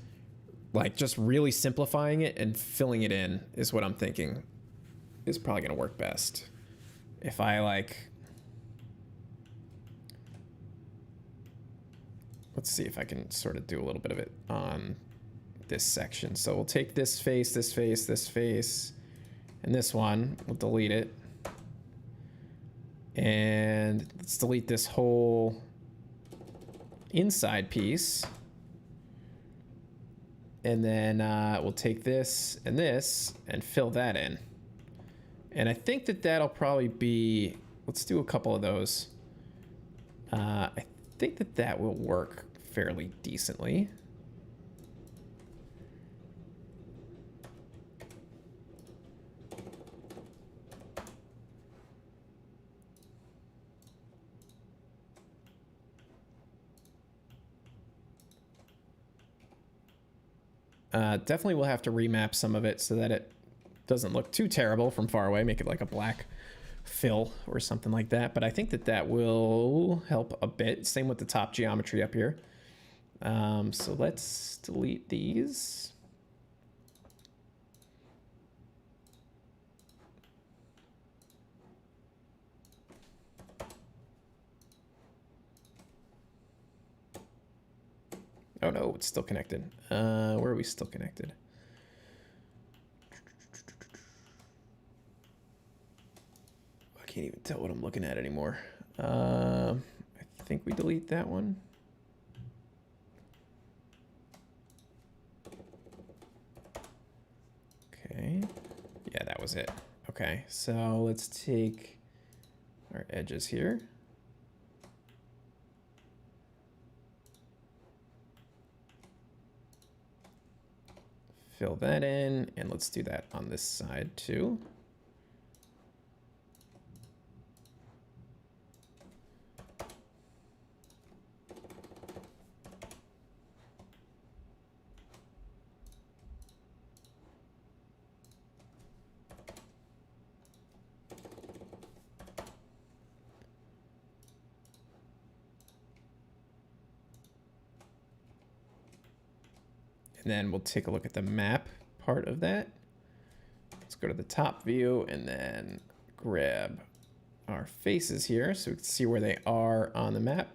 like just really simplifying it and filling it in is what I'm thinking is probably going to work best. If I like... Let's see if I can sort of do a little bit of it on this section. So we'll take this face, this face, this face, and this one. We'll delete it. And let's delete this whole inside piece. And then we'll take this and fill that in. And I think that that'll probably be, let's do a couple of those. I think that that will work fairly decently. Definitely we'll have to remap some of it so that it doesn't look too terrible from far away. Make it like a black fill or something like that. But I think that that will help a bit. Same with the top geometry up here. So let's delete these. Oh no, it's still connected. Where are we still connected? I can't even tell what I'm looking at anymore. I think we delete that one. Okay. Yeah, that was it. Okay, so let's take our edges here. Fill that in, and let's do that on this side too. And then we'll take a look at the map part of that. Let's go to the top view and then grab our faces here so we can see where they are on the map.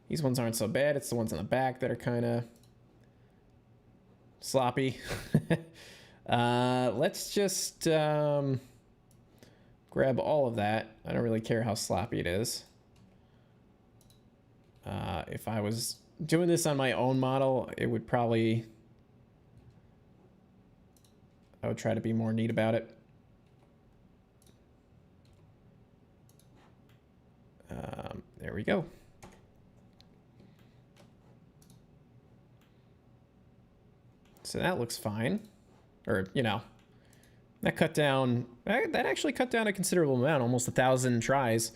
These ones aren't so bad. It's the ones on the back that are kind of sloppy. Let's just grab all of that. I don't really care how sloppy it is. If I was doing this on my own model, it would probably... I would try to be more neat about it. There we go. So that looks fine. Or, you know, that cut down, that actually cut down a considerable amount, almost 1,000 tries.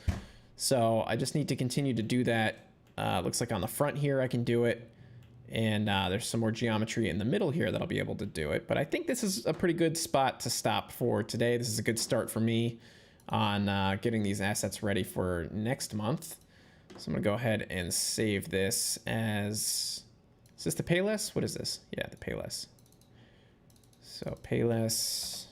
So I just need to continue to do that. Looks like on the front here I can do it. And there's some more geometry in the middle here that I'll be able to do it. But I think this is a pretty good spot to stop for today. This is a good start for me on getting these assets ready for next month. So I'm going to go ahead and save this as... Is this the Payless? What is this? Yeah, the Payless. So Payless...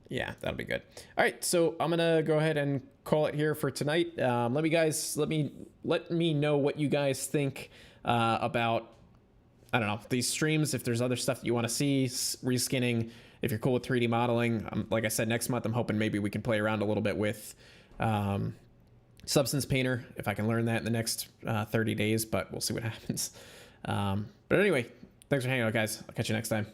Yeah, that'll be good. All right, so I'm gonna go ahead and call it here for tonight. Let me know what you guys think about, I don't know, these streams. If there's other stuff that you want to see, reskinning. If you're cool with 3D modeling, like I said, next month I'm hoping maybe we can play around a little bit with Substance Painter if I can learn that in the next 30 days. But we'll see what happens. But anyway, thanks for hanging out, guys. I'll catch you next time.